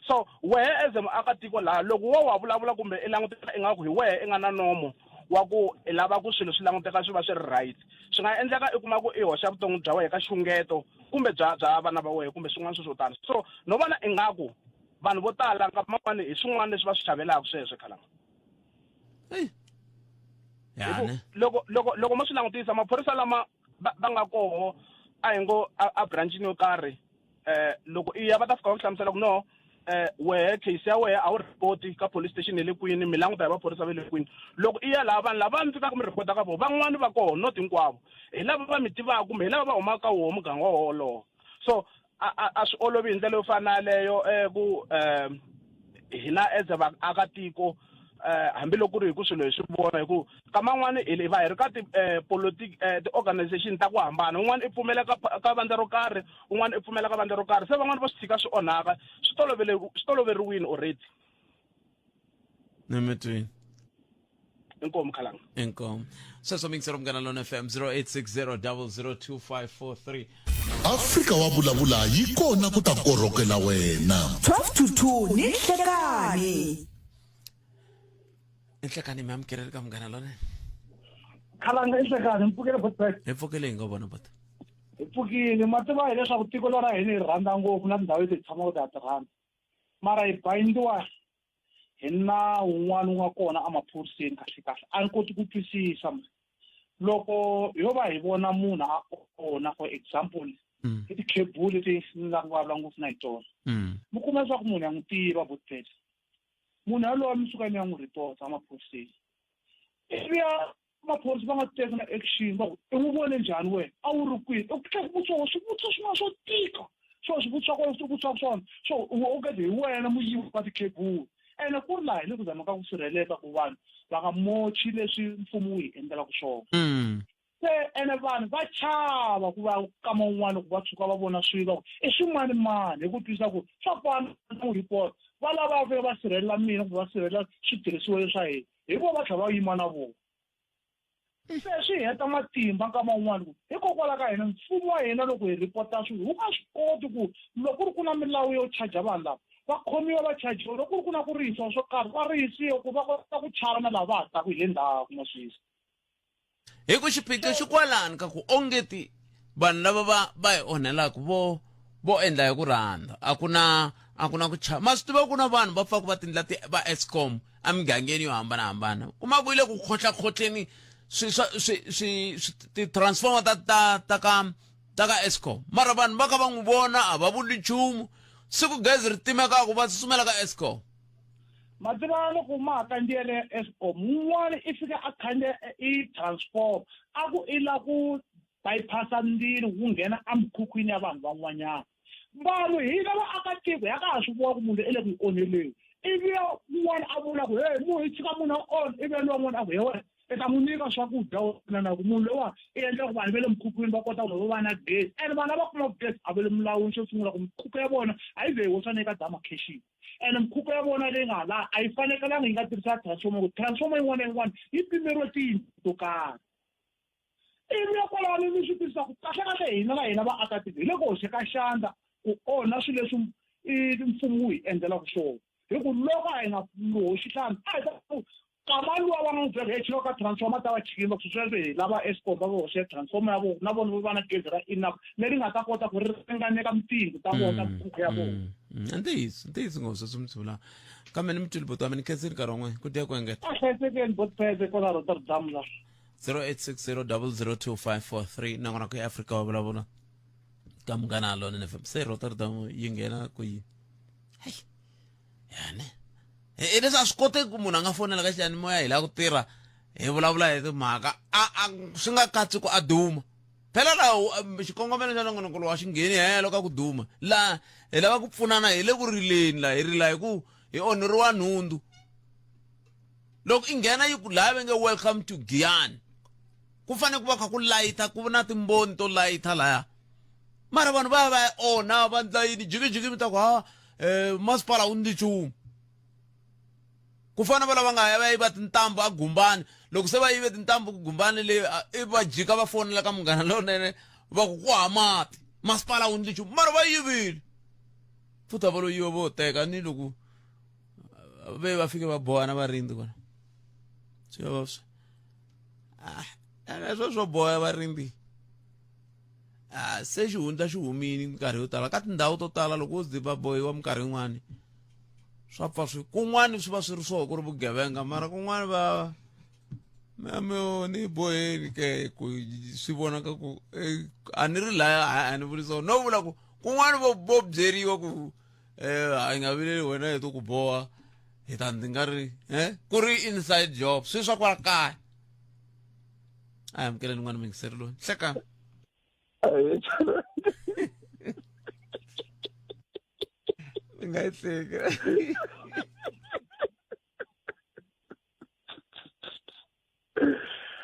so wehe as muakatiko laha loko wo wa vulavula kumbe i languteka ingaku hi wehe i nga na nomo wa ku i lava ku swilo swi languteka swi va swi ri right swi nga endleka i kuma ku i hoxa vuton'wi bya wehe ka xungeto kumbe bya vana va wehe kumbe swin'wana swo tala so no vona ingaku vanhu vo tala nkama man'wani hi swin'wana leswi va swi xavelaka sweswo khalanga loko mo swi langutisa maphorisa lama va nga koho a hi ngo a branchini yo karhi loko i ya va ta fika va ku hlamusela ku no wehe case ya wehe a wu report ka police station hi le kwini mi languta hi maphorisa va le kwini loko i ya laha vanhu lava mi fikaka mi report ka vona van'wani va koho not hinkwavo hi lava va mi tivaka kumbe hi lava va humaka ka woho muganga wa wolowo so a swi olovi hi ndlela yo fana leyo ku hina as vaakatiko hambiloko ri hi ku swilo hi swi vona hi ku kaman'wani hi va hi ri ka ti-organization ta ku hambana un'wana i pfumela ka vandla ro karhi un'wana i pfumela ka vandla ro karhi se van'wani va swi tshika swi onhaka swi toloveriwini already nemetweni inkomo khalanga inkomo sweswo mingisero Munghana Lonene FM 0860 002543 Afrika wa vulavula yi kona ku ta korhokela wena 12 to 2 ni nhlekani nhlekani mi amukela ka Munghana Lonene khalanga i nhlekani mpfukile botbet hi pfukile hi ngo vona bota hi pfukile mativa hi leswaku tiko ra hina hi rhandza ngopfu na tindhawu leti hi tshamaka ta tirhanda mara hi bayindiwa hi nawu wun'wana wu nga kona emaphoriseni kahle a ni koti ku twisisa loko yo va hi vona munhu a kona for example i tikhebulu leti ni nga vulavula ngopfu na hi tona mi kuma leswaku munhu ya n'wi tiva botbet munhu yalowa mi suka mi ya n'wi report emaphoriseni ivi ya maphorisa va nga teka na action va ku i n'wi vone njhani wena a wu ri kwini i ku tlhela ku vutisiwa swivutiso swin'wana swo tika swo swi vutisiwaka swona so u gede hi wena muyivi wa tikhebulu ene ku ri laha hi le ku zama ka ku sirheleka ku vanhu va nga mochi leswi mfumo wu hi endlelaka swona se ene vanhu va chava ku va kama un'wana ku va tshuka va vona swilo i swimanimani hi ku twisisa ku swa fana na ku report va lava va va sirhelela mina ku va sirhelela switirhisiwa leswa hina hi vo va tlhela va yima na vona se swi heta matimba nkama un'wana ku hikokwalaho ka hina mfumo wa hina loko hi ripota swilo wu nga swi koti ku loko ku ri ku na milawu yo chaja vanhu lava va khomiwa va chajiwa loko ku ri ku na ku rihisiwa swo karhi va rihisiwa ku va kota ku chava na lava va taka hi le ndzhaku na swisi hi ku xiphiqo xi kwalani ka ku ongeti vanhu lava va hi onhelaka vo endla hi ku rhandza a ku na ku chava ma swi tiva ku na vanhu va faka va tindla va Eskom emigangeni yo hambanahambana kuma ku ile ku khotlakhotleni ti-transformer ta ka Eskom mara vanhu va ka va n'wi vona a va vuli nchumu siku gezi ri timekaka va tsutsumela ka Eskom mativa loko ma khandziyele Eskom un'wana i fika a khandziya i transform a ku i la ku bypassa ndzilo ku nghena emikhukhwini ya vanhu van'wanyana vanhu hina vaakatiko ya ka ha swi vona ku munhu i le ku hi onheleni ivi un'wana a vula ku hey munhu hi tshika munhu a on ivi lowa n'wana a ku he wena i ta n'wi nyika swakudya wena na ku munhu lowa i endla ku vanhu va le mikhukhwini va kota ku va na gezi and vanhu lava kuma gezi a va le milawuni xo sungula ku mikhukhu ya vona a yi ze hi hoxana eka demarcation and mikhukhu ya vona leyi nga laha a yi fanekelanga yi nga tirhisa transformer ku transformer yin'wana na yin'wana yi pimeriwe tiyindlu to karhi ivi ya kwalaho ni swi twisisa ku kahlekahle hina la hina vaakatiko hi le ku hoxeka xandla ku onha swilo leswi i mfumo wu hi endlelaka swona hi ku loko a hi nga hoxi xandla a hi ta ku kama luwa va nga n'wi byela hi chika ka transformer ta va chikini ku sweswo hi lava Eskom va hoxe transformer ya vona na vona va na gezi ra enough leri nga ta kota ku ringaneka mitirho ta vona mikhukhu ya vona ntiyiso nghoso swi mutshula kambe ni mutuli boti wa mina ni khensini nkarhi wun'we ku tiya ku engeta a hlayisekeni botpheze kwala Rotterdam la 0860002543 nangona ku eAfrika wa vulavula ka Munghana Lonene FM se Rotterdam yi nghena ku yini hey yani i leswi a swi koteki ku munhu a nga fonela ka xiyanimoya hi lava ku tirha hi vulavula hi timhaka swi nga katsi ku a duma phela laha xikongomelo xa nongonoko wa xingheni helo ka ku duma laha hi lava ku pfunana hi le ku rileni laha hi rila hi ku hi onheriwa nhundzu loko i nghena yi ku laha va nge welcome to Giyani ku fanele ku va kha ku layita ku na timboni to layita laya mara vanhu va ya onha va ndla yini jikijiki mi ta ku masipala wu ndli nchumu ku fana va lava nga ya va yiva tintambu a Gumbani loko se va yive tintambu ku Gumbani leyi i va jika va fonela ka Munghana Lonene va ku ku mati masipala wu ndli nchumu mara va yivile futhi va lo yiva vo teka ni loko ve va fike va bohana va rindzi kona swi va swi swo boha va rindzi se xihundla xi humini minkarhi yo tala ka tindhawu to tala loko u ziva bohiwa minkarhi yin'wani swa pfa swi kun'wani swi va swi ri swoho ku ri vugevenga mara kun'wani va ni boheni ke ku swi vonaka ku a ni ri laya a ni vuli so no vula ku kun'wani vo byeriwa ku hi nga vileli wena hi to ku boha hi ta ndzi nga ri ku ri inside job swi swa kwala kaya a hi amukeleni n'wana mingiseri loyi hlekani nga yi hleka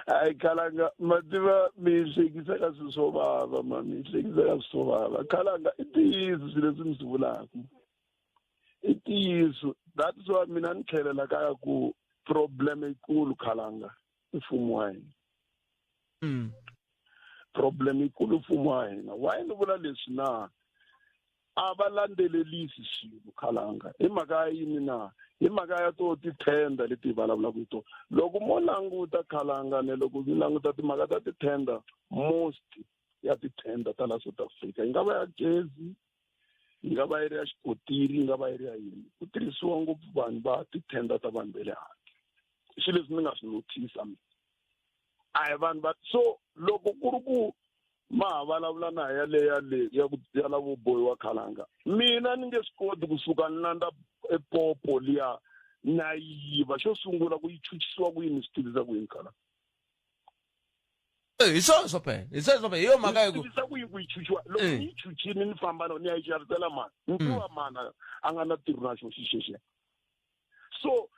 hayi Khalanga mativa mi hlekisa ka swilo swo vava mi hlekisa ka swilo swo vava Khalanga i ntiyiso swilo leswi mi swi vulaka i ntiyiso that's why mina ni tlhelela kaya ku problem yikulu Khalanga mfumo wa hina problem yikulu mfumo wa hina why ni vula leswi na a va landzelelisi swilo Khalanga hi mhaka ya yini na hi mhaka ya to tithenda leti hi vulavulaka hi tona loko mo languta Khalanga ne loko mi languta timhaka ta tithenda most ya tithenda ta la South Africa yi nga va ya gezi yi nga va yi ri ya xikotiri yi nga va yi ri ya yini ku tirhisiwa ngopfu vanhu va tithenda ta vanhu va le handle i swilo leswi ni nga swi notice a hi vanhu va so loko ku ri ku ma vulavula na ya lavo bohiwa Khalanga mina ni nge swi koti kusuka ni landza epopo liya na yiva xo sungula ku yi chuchisiwa ku yini swi tivisa ku yini Khalanga hi sweswo phela hi sweswo phela hi yo mhaka ku yi chuchiwa loko ni yi chuchini ni famba ni ya yi xavisela mani ntiwa mani a nga na tirho na xo xexexe so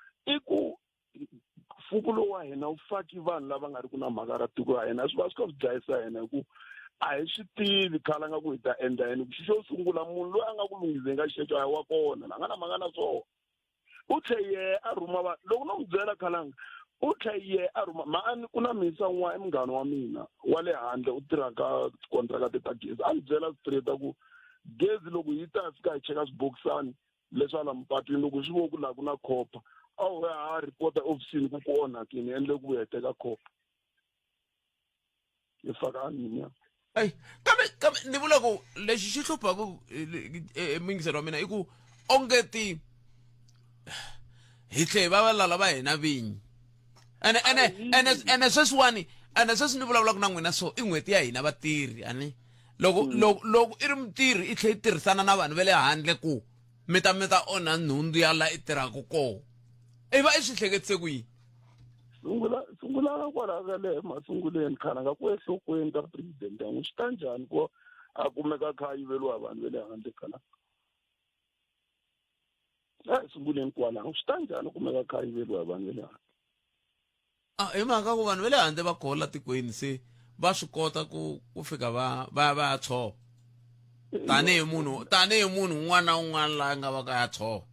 mfumo lowu wa hina wu faki vanhu lava nga ri ku na mhaka ra tiko ra hina swi va swi kha swi dlayisa hina hi ku a hi swi tivi khala nga ku hi ta endla yini ku xo sungula munhu loyi a nga ku lunghiseni ka xexo a hi wa kona la nga na mhaka na swona u tlhe ye a rhuma vanhu loko no n'wi byela khalanga u tlhe ye a rhuma ku na mhisa n'wana i munghana wa mina wa le handle u tirha ka tikontraka ta gezi a ni byela straight ku gezi loko yi ta fika hi cheka swibokisani leswi ala mapatwini loko swi vo ku laha ku na khopa a wu ya report ofisini ku ku onhakini endle ku ya teka khopa yi faka anini ya Ay, kambe ni vula ku lexi xi hluphaku mingiselo wa mina i ku ongeti hi tlhe va valala va hina vinyi ene sweswiwani sweswi ni vulavulaka na n'wina so i n'hweti ya hina vatirhi ani loko i ri mutirhi i tlhe i tirhisana na vanhu va le handle ku mi ta onha nhundzu ya la i tirhaka koho i va i swi hleketise ku yini sungula kwalaho ka le masunguleni khana nga ku enhlokweni ka president yan'we swi ta njhani ku a kumeka kha yiveliwa vanhu va le handle khana sunguleni kwalaho swi ta njhani kumeka kha yiveliwa vanhu va le handle hi mhaka ku vanhu va le handle va kola tikweni se va swi kota ku fika va tshova tanihi munhu un'wana na un'wana laha nga va ka ya tshova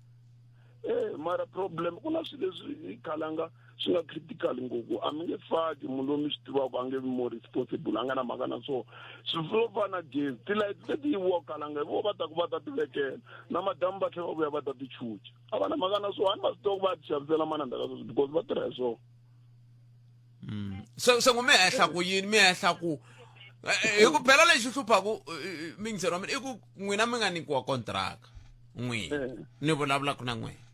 mara problem ku na swilo leswi khalanga swi nga critical ngopfu a mi nge faki munhu loyi mi swi tivaka a nge vi more responsible a nga na mhaka na swona swi swo fana gezi tilayiti leti yiviwa khalanga hi vo va ta ku va ta ti vekela na madamu va tlhela va vuya va ta ti chucha a va na mhaka na swona a ni va swi tiva ku va ti xavisela manandza ka sweswo because va tirha hi swona se n'wi mi hehla ku yini mi hehla ku hi ku phela lexi hluphaku mingiselo wa mina i ku n'wina mi nga nyikiwa kontraka n'wina ni vulavulaka na n'wina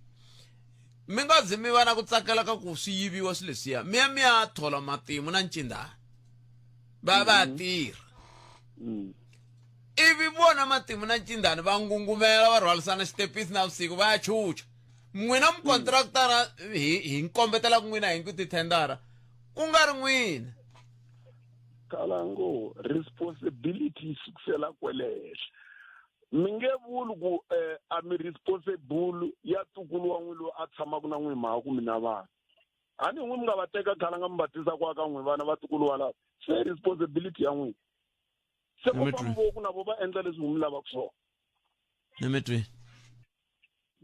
mi nga zi mi va na ku tsakela ka ku swi yiviwa swi leswiya mi ya thola matimu na ncindani va tirha ivi vona matimu na ncindani va ngungumela va rhwalisana xitepisi na vusiku va ya chucha n'wina mukontraktara hi nkombetela ku n'wina hi ku tithendara ku nga ri n'wina kalango responsibility yi sukusela kwele mi nge vuli ku a mi responsible ya tukulu wa n'wi loyi a tshamaka na n'wi mhaka ku mi na vanhu a ni n'wi mi nga va teka khalanga mi va tisa kwa ka n'wi vana va tukulu wa lava se responsibility ya n'wina se ku fa mvoku na vo va endla leswi n'wi mi lavaka swona ni mi twi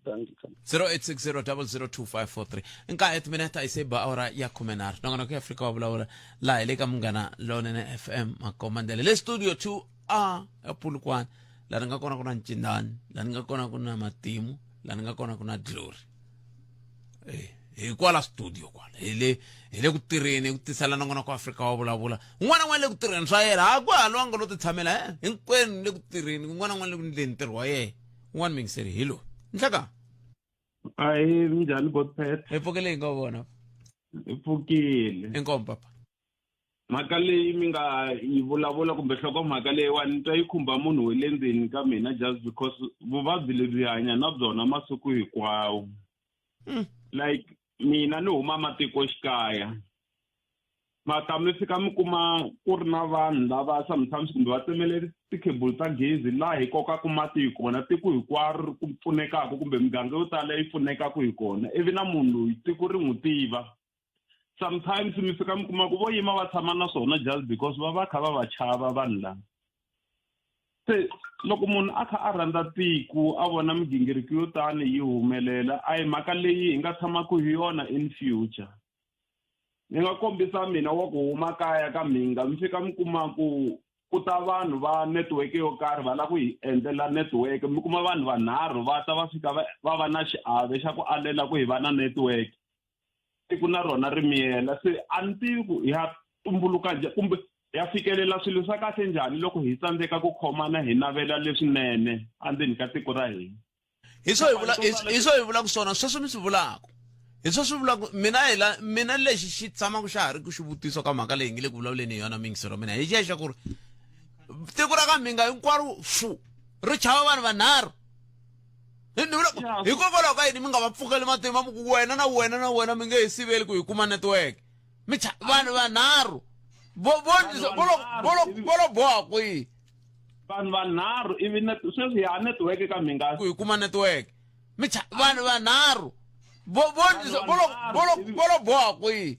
0860002543 nka etimineta i se ba awara ya 13 nongonoko ya Afrika wa vulavula laha hi le ka Munghana Lonene FM makomandele le studio 2A ya Polokwane laha ni nga kona ku na Ncindani laha ni nga kona ku na Matimu laha ni nga kona ku na Glory hi kwala studio kwala hi le ku tirheni ku tisela nongonoko wa Afrika wa vulavula un'wana n'wana le ku tirheni swa yena ha ku halwa nga lo ti tshamela hinkwenu le ku tirheni un'wana n'wana le ku ndleni ntirho wa yena un'wana mingiseri hi loyi nhlaka Ai njhani botpet hi pfukile hi nga vona hi pfukile inkomo papa mhaka leyi mi nga yi vulavula kumbe nhlokomhaka leyiwani ni twa yi khumba munhu we le ndzeni ka mina just because vuvabyi lebyi hanya na byona masiku hinkwawo like mina ni huma matikoxikaya mata mi fika mi kuma ku ri na vanhu lava sometimes kumbe va tsemele tikhebulu ta gezi laha hi kokaka mati hi kona tiko hinkwaro ku pfunekaka kumbe miganga yo tala yi pfunekaka hi kona ivi na munhu loyi tiko ri n'wi tiva sometimes mi fika mi kuma ku vo yima va tshama na swona just because va kha va va chava vanhu lava se loko munhu a kha a rhandza tiko a vona migingiriko yo tani yi humelela a hi mhaka leyi hi nga tshamaka hi yona in future ni nga kombisa mina wa ku huma kaya ka minga mi fika mi kuma ku ta vanhu va network yo karhi va lava ku hi endlela network mi kuma vanhu vanharhu va ta va fika va va na xiave xa ku alela ku hi va na network tiko na rona ri miyela se a ni tivi ku hi ya tumbuluka kumbe ya fikelela swilo swa kahle njhani loko hi tsandzeka ku khomana hi navela leswinene andzeni ka tiko ra hina hi swo hi vulaka swona sweswo mi swi vulaka hi swo swi vulaka mina lexi xi tshamaku xa ha ri ku xivutiso ka mhaka leyi nge le ku vulavuleni hi yona mingisero mina hi xiya xa ku ri tiko ra ka minga hinkwaro ri chava vanhu vanharhu hikokwalaho ka yini mi nga va pfukeli matimba ku wena na wena mi nge hi siveli ku hi kuma network vanhu vanharhu volo boha kwihi vanhu vanharhu ivi sweswi ya network ka minga ku hi kuma network vanhu vanharhu bolo boha kwihi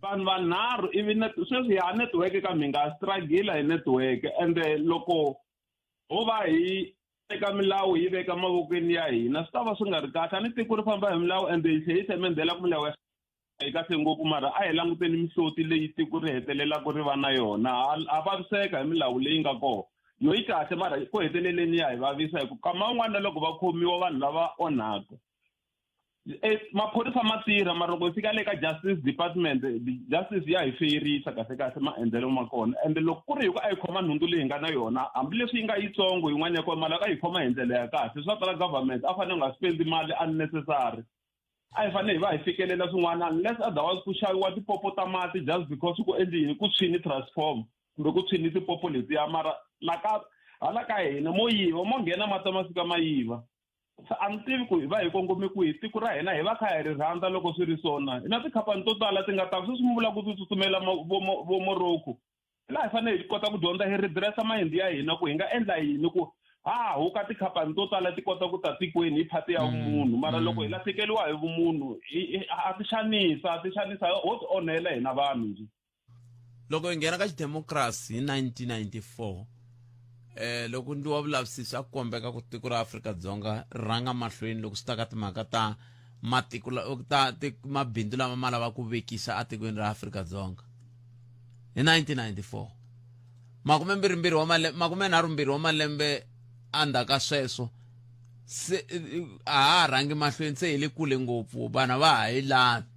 vanhu vanharhu ivi sweswi ya network ka mi nga struggle hi network ende loko ho va hi eka milawu yi veka mavokweni ya hina swi ta va swi nga ri kahle a ni tiko ri famba hi milawu ende hi tlhe hi tshemendela ku milawu ya hi kahle ngopfu mara a hi languteni mihloti leyi tiko ri hetelelaka ri va na yona ha vaviseka hi milawu leyi nga kona yo yi kahle mara ku heteleleni ya hi vavisa hi ku kama un'wana loko va khomiwa vanhu lava onhaka maphorisa ma tirha mara loko hi fika le ka justice department justice ya hi feyirisa kahle maendlelo ma kona ende loko ku ri hi ku a hi khoma nhundzu leyi hi nga na yona hambileswi yi nga yitsongo yin'wana ya kona mara ka hi khoma hi ndlela ya kahle swa tala government a fanele nga spendi mali unnecessary a hi fanele hi va hi fikelela swin'wana unless otherwise ku xaviwa tipopo ta mati just because ku endlini ku tshwini transform kumbe ku tshwini tipopo letiya mara hala ka hina mo yiva mo nghena mati ma fika ma yiva a ni tivi ku hi va hi kongome ku hi tiko ra hina hi va kha hi ri rhandza loko swi ri swona hi na tikhampani to tala ti nga ta sweswi mi vula ku tsutsumela vo Morocco laha hi fanele hi kota ku dyondza hi redressa mayindli ya hina ku hi nga endla yini ku hu ka tikhampani to tala ti kota ku ta tikweni hi phati ya vumunhu mara loko hi lahlekeliwa hi vumunhu a ti xanisa ho ti onhela hina vanhu njhe loko hi nghena ka xidemokirasi hi 1994 loko ndliwa vulavisisi a kombeka ku tiko ra Afrika-Dzonga ranga mahlweni loko swi ta ka timhaka ta matiko mabindzu lama ma lava ku vekisa atikweni ra Afrika-Dzonga hi 1994 makumenharhumbirhi wa malembe andaka sweswo a ha rhangi mahlweni se hi le kule ngopfu vana va ha yi lavi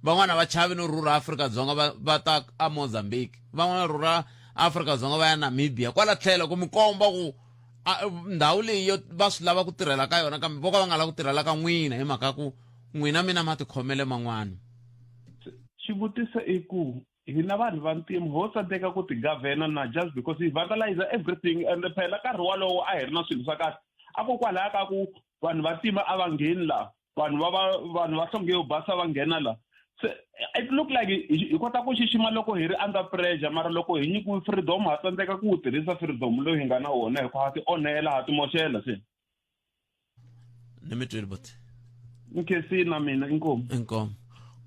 van'wana va chavi no rhurha Afrika-Dzonga va ta a Mozambique van'wana rhurha Afrika-Dzonga va ya Namibia kwala tlhelo ku mi komba ku ndhawu leyi va swi lava ku tirhela ka yona kambe voka va nga lava ku tirhela ka n'wina hi mhaka ku n'wina mina ma tikhomele man'wana xivutiso i ku hina vanhu va ntima ho tsandzeka ku ti govern na just because hi vandalize everything and phela nkarhi walowo a hi ri na swilo swa kahle a ko kwalaya ka ku vanhu va ntima a va ngheni laha vanhu va nhlonge yo basa va nghena laha so it look like hi kota ku xixima loko hi ri under pressure mara loko hi nyikiwe freedom ha tsandzeka ku tirhisa freedom loyi hi nga na wona hi ku ha ti onhela ha ti moxela se ni mi twile bote nkesina mina inkomo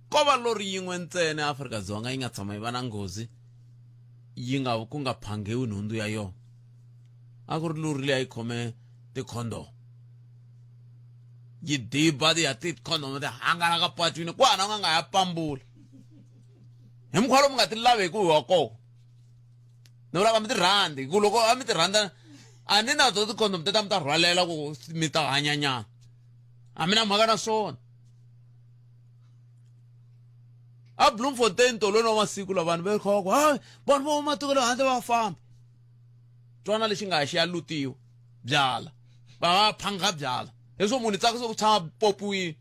ko va lori yin'we ntsena Afrika-Dzonga yi nga tshama yi va na nghozi ku nga phangiwi nhundzu ya yona a ku ri lori leyi yi khome tikhondom yi diba ya tikhondom ti hangalaka patwini ku hana nga ya pambula hi mukhuva lowu mi nga ti laveki wa kona ni vulaka mi ti rhandzi ku loko a mi ti rhandza a ni na to tikhondom teta mi ta rhwalela ku mi ta hanyanyana a mi na mhaka na swona a Bloemfontein tolweni wa masiku la vanhu va kha ku vanhu va matiko le handle va famba twana lexi nga xi ya lutiwa byala va phanga byala leswo munhu tsaka ku tshama popiwini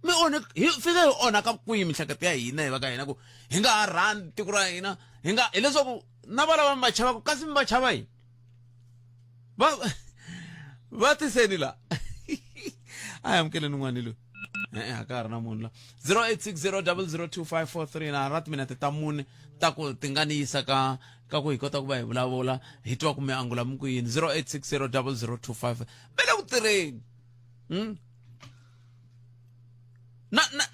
mi hi fika hi onhaka kwihi miehleketo ya hina hi va ka hina ku hi nga ha rhandzi tiko ra hina hileswaku na va lava mi va chavaka kasi mi va chava yini va tiseni la a hi amukeleni n'wani loyi a ka ha ri na munhu la 0860002543 na rati minete ta mune ta ku ti nga ni yisa ka ku hi kota ku va hi vulavula hi twa ku mi angula mi ku yini 08600025 me le ku tirheni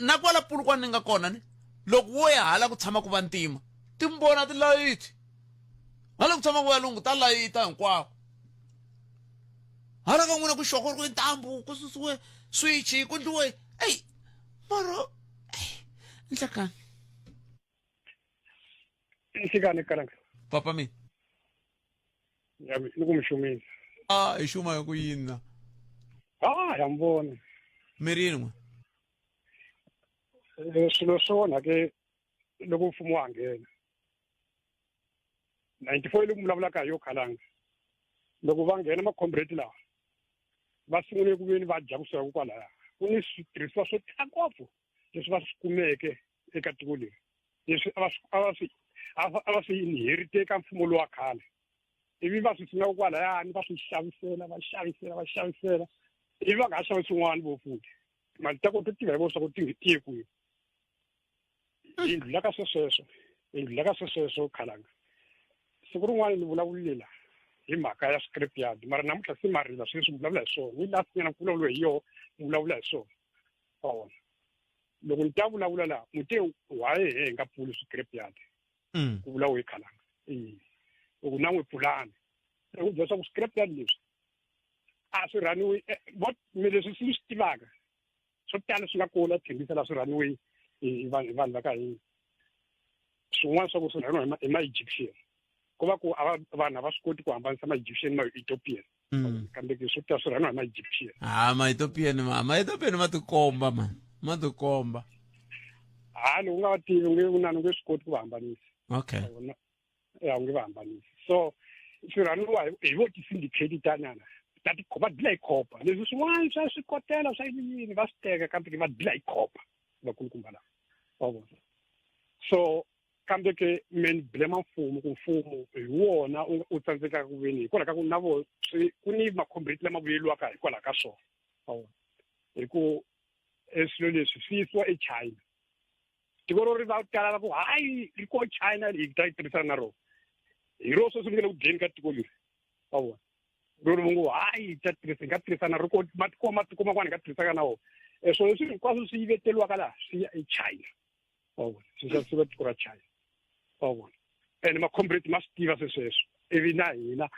na kwala pulukwana ni nga kona ni loko wo ya hala ku tshama ku va ntima timbona tilayiti hala ku tshama ku valungu ta layita hinkwako hala ka n'wina ku xokorikwe ntambu ku susiwe swichi ku ndliwe eyi maro nhlekani nhlekani kalanga papa mina yami ni ku mi xumisa hi xuma hi ku yini na ya mi vona mi ri yini swilo swona ke loko mfumo wa nghena 94 loku mi vulavulaka hi yo khalanga loko va nghena macomrade lawa va sungule ku veni va jabusiwa kwalaya ku ni switirhisiwa swo ngopfu leswi va swi kumeke eka tiko leri leswi a va swi inherite ka mfumo lowa khale ivi va swi sungula kwalayani va swi xavisela ivi va nga ha xavisi swin'wana vo futhi mali ta ko to tiva hi vo swa ku tiye kwihi hi ndlula ka sweswo khalanga siku rin'wana ni vulavulela hi mhaka ya scrapyard mara namuntlha se marila sweswi vulavula hi swona ni last nyana ku vulavula hi yona vulavula hi swona wona loko ni ta vulavula laha mute why hi nga pfuli scrapyard ku vula hi Khalanga loko na n'wi pulani ku byela ku scrapyard leswi a swi raniwi mi leswi swi tivaka swo tala swi nga kona tshembisa la swi raniwi hi vanhu va ka hina swin'wana swa ku swi raniwa hi ma-Egyptian ku va ku vanhu a va swi koti ku hambanisa ma-Egyptian ma-Ethiopian kambe swo tala swi raniwa hi ma-Egyptian ma-Ethiopian ma tikomba ma tikomba loko u nga va tivi u nge swi koti ku va hambanisa okay u nge va hambanisi so swi raniwa hi vo ti-syndicate tanyana va dila hi khopa leswi swin'wana swa swikotela swa yini va swi teka kambe va dila hi khopa vakulukumba lava wa vona so kambe ke men blame mfumo ku mfumo hi wona u tsandzekaka ku veni hikwalaho ka ku na vo ku ni makhombriti lama vuyeliwaka hikwalaho ka swona wa vona hi ku swilo leswi swi yisiwa eChina tiko ro ri va tala ku hayi ri ko China hi ta tirhisana na rona hi ro swi sungule ku deni ka tiko leri wa vona lori mungu hayi ta nga tirhisana ri ko matiko man'wana nga tirhisaka na wona so leswi hinkwaswo swi yiveteliwaka laha swi ya eChina wa vona swi xavisiwa tiko ra China wa vona and makhombreti ma swi tiva sweswo ivi na hina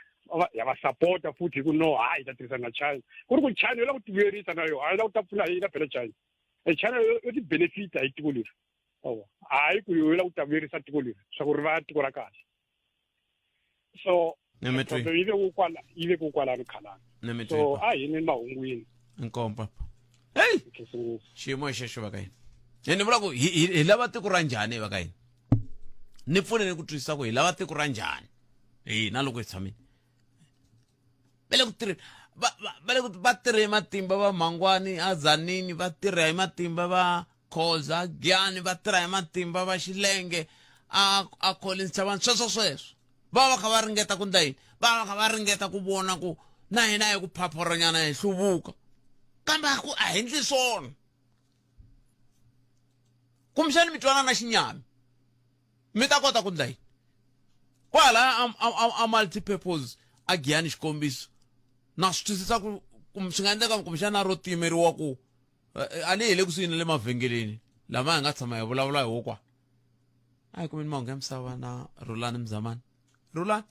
ya va sapota futhi hi ku no hayi ta tirhisana na China ku ri ku China yo la ku tivuyerisa na yo hayi la ku ta pfuna hina phela China China yo ti benefita hi tiko leri wa vona hayi ku yo la ku ta vuyerisa tiko leri swa ku ri va tiko ra kahle so ive ku kwala ni Khalanga so yini mahungwini nkompa hey xiyimo xexo va ka yini ni vula ku hi lava tiko ra njhani va ka yini ni pfune ni ku twisisa ku hi lava tiko ra njhani na loko hi tshamini va tirha hi matimba va Mangwani a Tzaneen va tirha hi matimba va Khoza Giyani va tirha hi matimba va Xilenge a Collins Chavani sweswo va kha va ringeta ku ndla yini va kha va ringeta ku vona ku na hina hi ku phaphoranyana hi hluvuka kambe a hi endli swona kumbexani mi twana na xinyami mi ta kota ku ndla yini kwala a multipurpose a Giyani xikombiso na swi twisisa ku swi nga endleka kumbexana ro timeriwa ku a ni hi le kusuhi na le mavhengeleni lama hi nga tshama hi vulavula hi wokwa a hi kumeni mahungu ya misava na Rhulani Mzamani Rhulani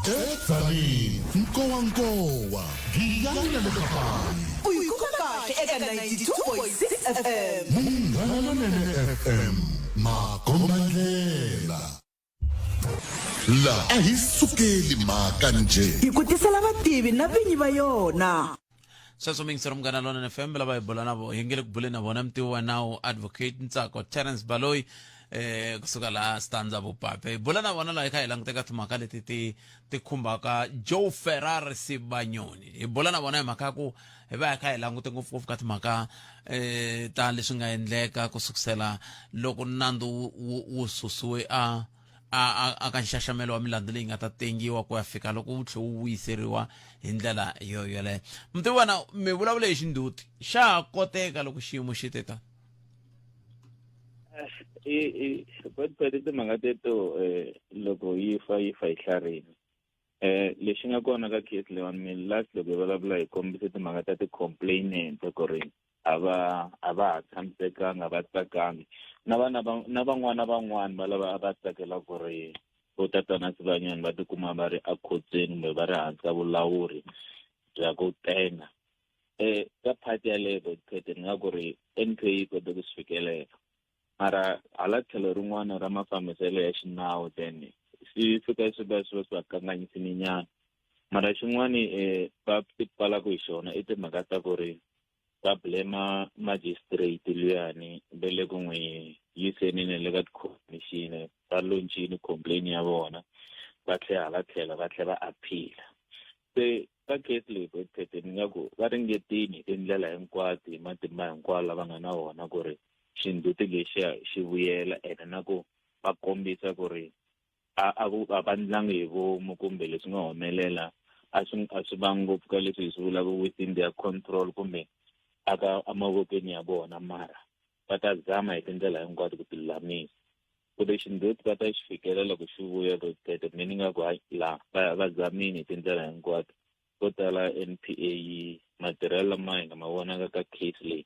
Tzaneen nkowankowa Giyani na le Kapani uyikuma kahle eka 92.6 FM Munghana FM Makombandlela la a hi sukeli mhaka nje hi ku tisela vativi na vinyi va yona sweswo mingisero Munghana Lonene FM lava hi bula na vo hi nge le ku buleni na vona mutivi wa nawu advocate Ntsako Terence Baloyi kusuka la stanza vupape hi bula na vona laha hi kha hi languteka timhaka leti ti khumbaka Joe Ferrari Sibanyoni hi bula na vona hi mhaka ku hi va hi kha hi langute ngopfungopfu ka timhaka ta leswi nga endleka ku sukusela loko nandzu wu susiwe a ka nxaxamelo wa milandzu leyi nga ta tengiwa ku ya fika loko wu tlhe wu vuyiseriwa hi ndlela yoyoleyo mutivi vana mi vulavule hi xinduti xa ha koteka loko xiyimo xi te tani kwetipeti timhaka teto loko yi fa hi hlarini lexi nga kona ka case leyiwani mi last loko hi vulavula hi kombise timhaka ta ti-complainant ku ri a va ha tshamisekanga a va tsakangi na van'wana va lava a va tsakela ku ri vo tatana Sibanyoni va tikuma va ri akhotsweni kumbe va ri hansi ka vulawuri bya ku tenga ka phati yaleyo phete ni nga ku ri NPA yi kota ku swi fikelela mara hala tlhelo rin'wana ra mafambiselo ya xinawu then swi fika swi va kanganyisini nyana mara xin'wani va tipfalaka hi xona i timhaka ta ku ri va blame magistrate luyani ve le ku n'wi yisenini le ka ti-commission va lonchini complain ya vona va tlhela va aphila se ka case leyi phete ni nga ku va ringetini hi tindlela hinkwato hi matimba hinkwawo lava nga na wona ku ri xinduti lexiya xi vuyela ene na ku va kombisa ku ri a va ndlangi hi vomu kumbe leswi nga humelela a swi va ngopfu ka leswi hi swi vulaka within their control kumbe aka amavokweni ya vona mara va ta zama hi tindlela hinkwato ku tilulamisa ku ri xindzhuti va ta xi fikela loko xi vuya rotete meaning a ku hayi laha va zamini hi tindlela hinkwato ko tala NPA matirhelo lama hi nga ma vonaka ka case leyi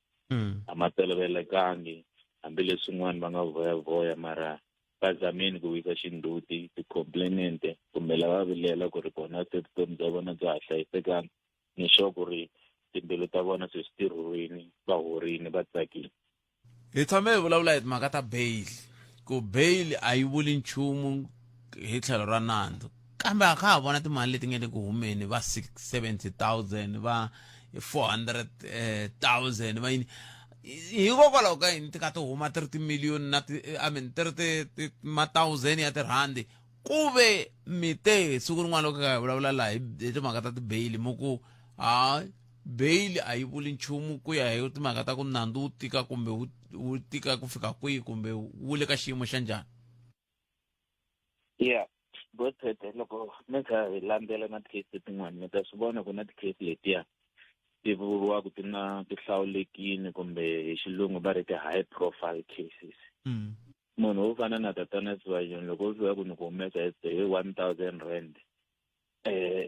a ma tolovelekangi hambileswi swin'wana va nga voyavoya mara va zamini ku wisa xindzhuti ti-complainant kumbe lava vilela ku ri kona se vutomi bya vona bya ha hlayisekanga ni sure ku ri timbilu ta vona se swi tirhweni va horini va tsakile. Hi tshame hi vulavula hi timhaka ta bail ku bail a yi vuli nchumu hi tlhelo ra nandzu kambe a kha ha vona timali leti nga le ku humeni va 670,000 va 400,000 va yini hikokwalaho ka yini ti ka ti huma 30 million na ma-thousand ya tirhandi ku ve mi te siku rin'wana loko ka hi vulavula laha hi timhaka ta tibail mo ku bail a yi vuli nchumu ku ya hi timhaka ta ku nandzu wu tika kumbe wu tika ku fika kwihi kumbe wu le ka xiyimo xa njhani. Yeah, bothete loko mi kha hi landzela na ti-case tin'wana mi ta swi vona ku na ti-case letiya ti vuriwaka ti hlawulekile kumbe hi xilungu va ri ti-high profile cases. Munhu wo fana na tatana Sibanyoni loko u fika ku ni ku humesa hi 1,000 rand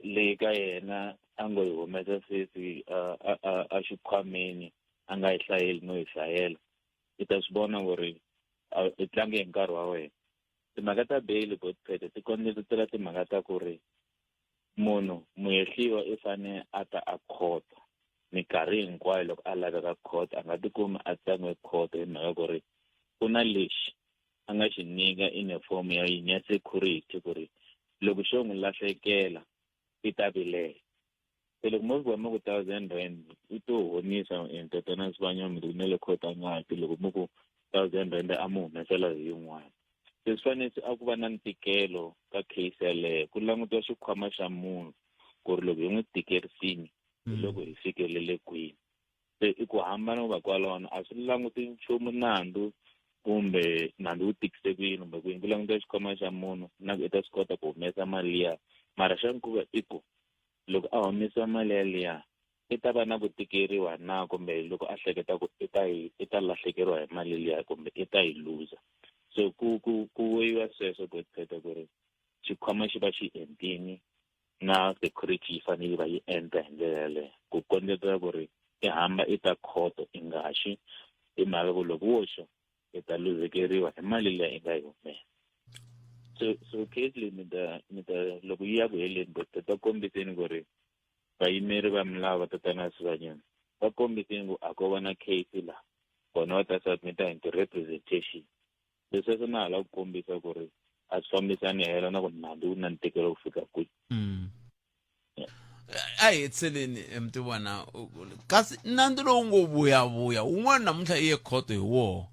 leyi ka yena a ngo yi humesa sweswi a xikhwameni a nga yi hlayeli no yi hlayela i ta swi vona ku ri i tlange hi nkarhi wa wena. Timhaka ta bail bothete ti kondletela timhaka ta ku ri munhu muyehliwa i fane a ta a khota minkarhi hinkwayo loko a laveka khota a nga tikumi a tsan'we khota hi mhaka ku ri ku na lexi a nga xi nyika in form ya yini ya security ku ri loko xo n'wi lahlekela i ta vilela. Se loko mo vuwa mo ku 1,000 rand i to honisa tatana Sibanyoni mi ne le khota ngati loko mo ku 1,000 rand a mu humesela hi yin'wana. Se swi fanele a ku va na ntikelo ka case yaleyo ku langutiwa xikhwama xa munhu ku ri loko hi n'wi tikerisini hi loko hi fikelele kwini. Se i ku hambana ku va kwalano a swi languti nchumu nandzu kumbe nandzu wu tikise kwini kumbe kwini ku langutiwa xikhwama xa munhu na ku i ta swi kota ku humesa mali liya mara xa nkuva i ku loko a humesa mali yaliya i ta va na ku tikeriwa na kumbe loko a hleketa ku i ta lahlekeriwa hi mali liya kumbe i ta yi luza. So ku weyiwa sweswo ku tsheta ku ri xikhwama xi va xi entini na security yi fanele yi va yi enta hi ndlela yaleyo ku kondletela ku ri i hamba i ta khoto i nga xi hi mhaka ku loko wo xo i ta luzekeriwa hi mali liya i nga yi humesa. So case leyi mi ta loko yi ya ku heleni ku ta kombiseni ku ri vayimeri va milawu va tatana Sibanyoni va kombiseni ku a ko va na case laha kona va ta submita hi ti-representation. Leswi na hala ku kombisa ku ri a swi fambisani hela na ku nandzu wu na ntikelo ku fika kwihi. A hi hetseleni mi vona kasi nandzu lowu ngo vuyavuya wun'wana namuntlha i ye khoto hi woho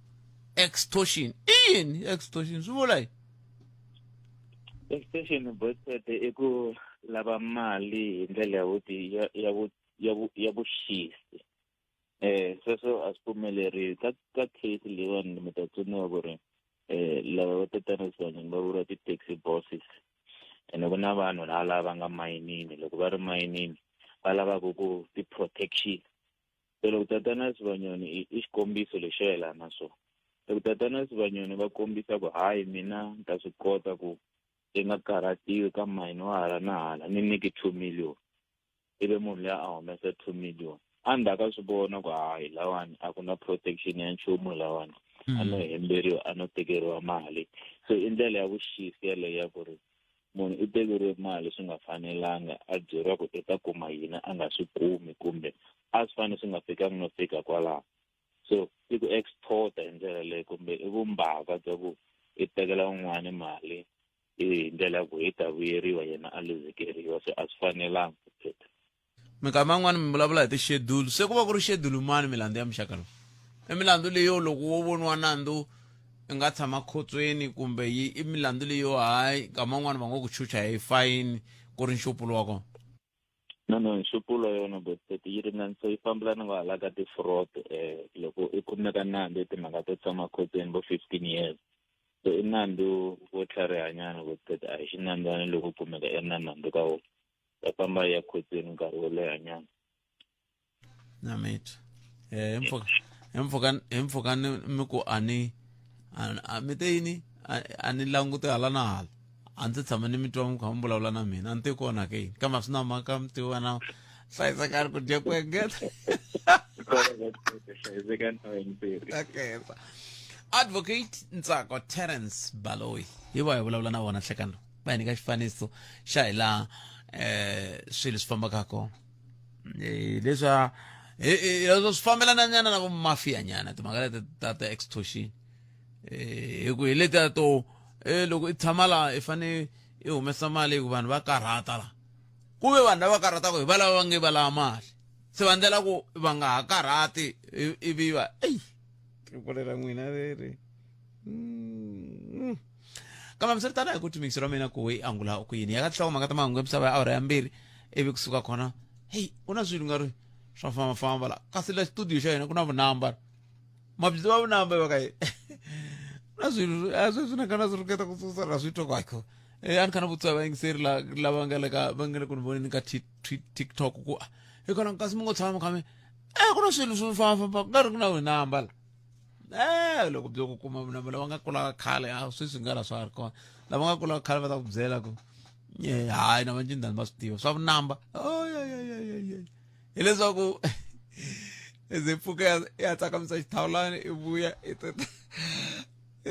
extortion i yini extortion swi vula yini? Extortion bothete i ku lava mali hi ndlela ya vuxisi. Sweswo a swi pfumeleriwi ka case leyiwani mi ta tsuniwa ku ri lava va tatana Sibanyoni va vuriwa ti-taxi bosses ene ku na vanhu laha va nga mayinini loko va ri mayinini va lavaka ku ti-protection. Se loko tatana Sibanyoni i xikombiso lexo yelana na swona. Loko tatana Sibanyoni va kombisa ku hayi mina ni ta swi kota ku i nga karhatiwi ka mayini wa hala na hala ni nyiki 2 million ivi munhu leyi a humesa 2 million a ndzhaka swi vona ku hayi lawani a ku na protection ya nchumu lawani a no hemberiwa a no tekeriwa mali. So i ndlela ya vuxisi yaleyo ya ku ri munhu i tekeriwe mali swi nga fanelanga a byeriwa ku i ta kuma yina a nga swi kumi kumbe a swi fanele swi nga fikangi no fika kwalaho. So i ku exporta hi ndlela leyo kumbe i vumbhaka bya ku i tekela un'wana mali hi ndlela ya ku hi ta vuyeriwa yena a luzekeriwa. Se a swi fanelanga ku phetha. Minkama yin'wana mi vulavula hi ti-schedule se ku va ku ri schedule mani milandzu ya muxaka lowu i milandzu leyo loko wo voniwa nandzu i nga tshama khotsweni kumbe i milandzu leyo hayi nkama wun'wana va ngo ku chucha hi fine ku ri nxupulo wa kona? No nxupulo yona bothete yi ringanisa yi fambelana ku hala ka ti-fraud loko i kumeka nandzu hi timhaka to tshama khotsweni vo 15 years. So i nandzu wo tlharihanyana bothete a hi xinandzwana loko kumeka i ri na nandzu ka wona ya famba ya khotsweni nkarhi wo lehanyana. Na mate empfokani mi ku mi te yini ani languti hala na hala a ndzi tshama ni mitwa mi kha mi vulavula na mina a ni ti kona ke kama swi na mhaka mi tiva na hlayisekani ku dya ku engeta okay Advocate Ntsako Terence Baloyi hi va hi vulavula na vona nhlekani va hi nyika xifaniso xa hi laha swilo swi fambaka kona leswo swi fambelana nyana na vo mafia nyana timhaka leti ta extortion hi ku hi letiya to loko i tshama laha i fane i humesa mali hi ku vanhu va karhata la ku ve vanhu lava karhataka hi va lava va nge va lava mali se va ndlela ku va nga ha karhati ivi va rikolera n'wina reri kambe mi swi ri tana hi ku timikisiro wa mina ku hi angula ku yini ya ka tlhela mhaka ta mahungu ya misava ya awara ya mbirhi ivi kusuka kona hey ku na swilo nga ri swa fambafamba la kasi la studio xa hina ku na vunamba mabyizi wa vunamba va ka hi na swilo a sweswi na kana swi ringeta ku susa ra swi twa kwakho a ni khana vutisa vayingiseri lava nga le ku ni voneni ka TikTok ku hi kona kasi mi ngo tshama khame ku na swilo swi fambafamba ku nga ri ku na vunamba la loko byo ku kuma vunamba lava nga kula khale a sweswi nga la swa ri kona lava nga kula khale va ta ku byela ku hayi na vanjindani va swi tiva swa vunamba hileswaku ze pfuka ya tsakamisa xithawulani i vuya i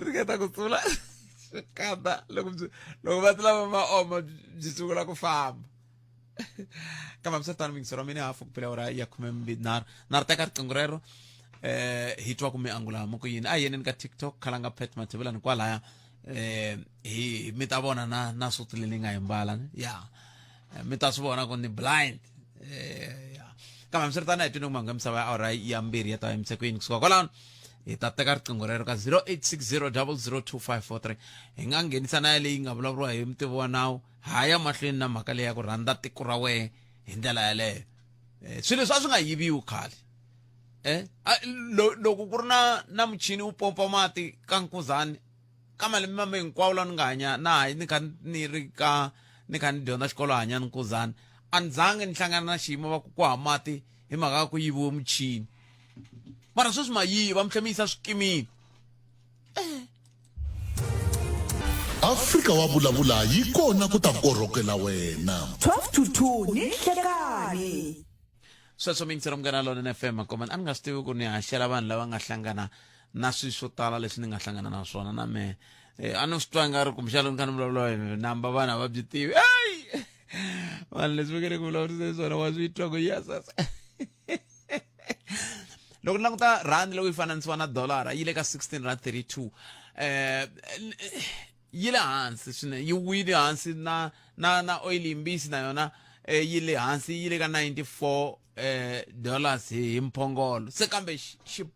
ringeta ku tsula swikandza loko va ti lava ma oma byi sungula ku famba kambe mi swi tani mingisero wa mina hafu ku pela ora ya 12 na ri teka riqingho rero hi twa ku mi angula mo ku yini a yeneni ka TikTok khalanga Pat Mathebula ni kwalaya hi mi ta vona na suti leyi nga yi mbala ya mi ta swi vona ku ni blind kambe mi swi ri tani hi twini ku mahungu ya misava ya awara ya mbirhi ya ta emitsekweni kusuka kwalano hi ta teka riqingho rero ka 0860002543 hi nga nghenisa na leyi nga vulavuriwa hi mutivo wa nawu haya mahlweni na mhaka leyi ya ku rhandza tiko ra wehe hi ndlela yaleyo swilo swa swi nga yiviwi khale loko ku ri na muchini wu pompa mati ka nkuzani ka malembe mambe hinkwawo la ni nga hanya na hayi ni kha ni dyondza xikolo hanya ni nkuzani a ni zange ni hlangana na xiyimo va ku hava mati hi mhaka ya ku yiviwe muchini mara sweswi ma yiva mi tlhe mi yisa swikimini Afrika wa vulavula yi kona ku ta korhokela wena 12 to 2 ni nhlekani sweswo mingisero Munghana Lonene FM koma a ni nga swi tivi ku ni haxela vanhu lava nga hlangana na swilo swo tala leswi ni nga hlangana na swona na mehe a ni swi twa nga ri kumbexana ni kha ni vulavula namba vanhu a va byi tivi vanhu leswi vekele ku vulavurisa swona wa swi twa ku yasasa loko ni languta rand loko yi fananisiwa na dolara yi le ka 16.32 yi le hansi swinene yi wile hansi na oil yimbisi na yona yi le hansi yi le ka $94 hi mphongolo se kambe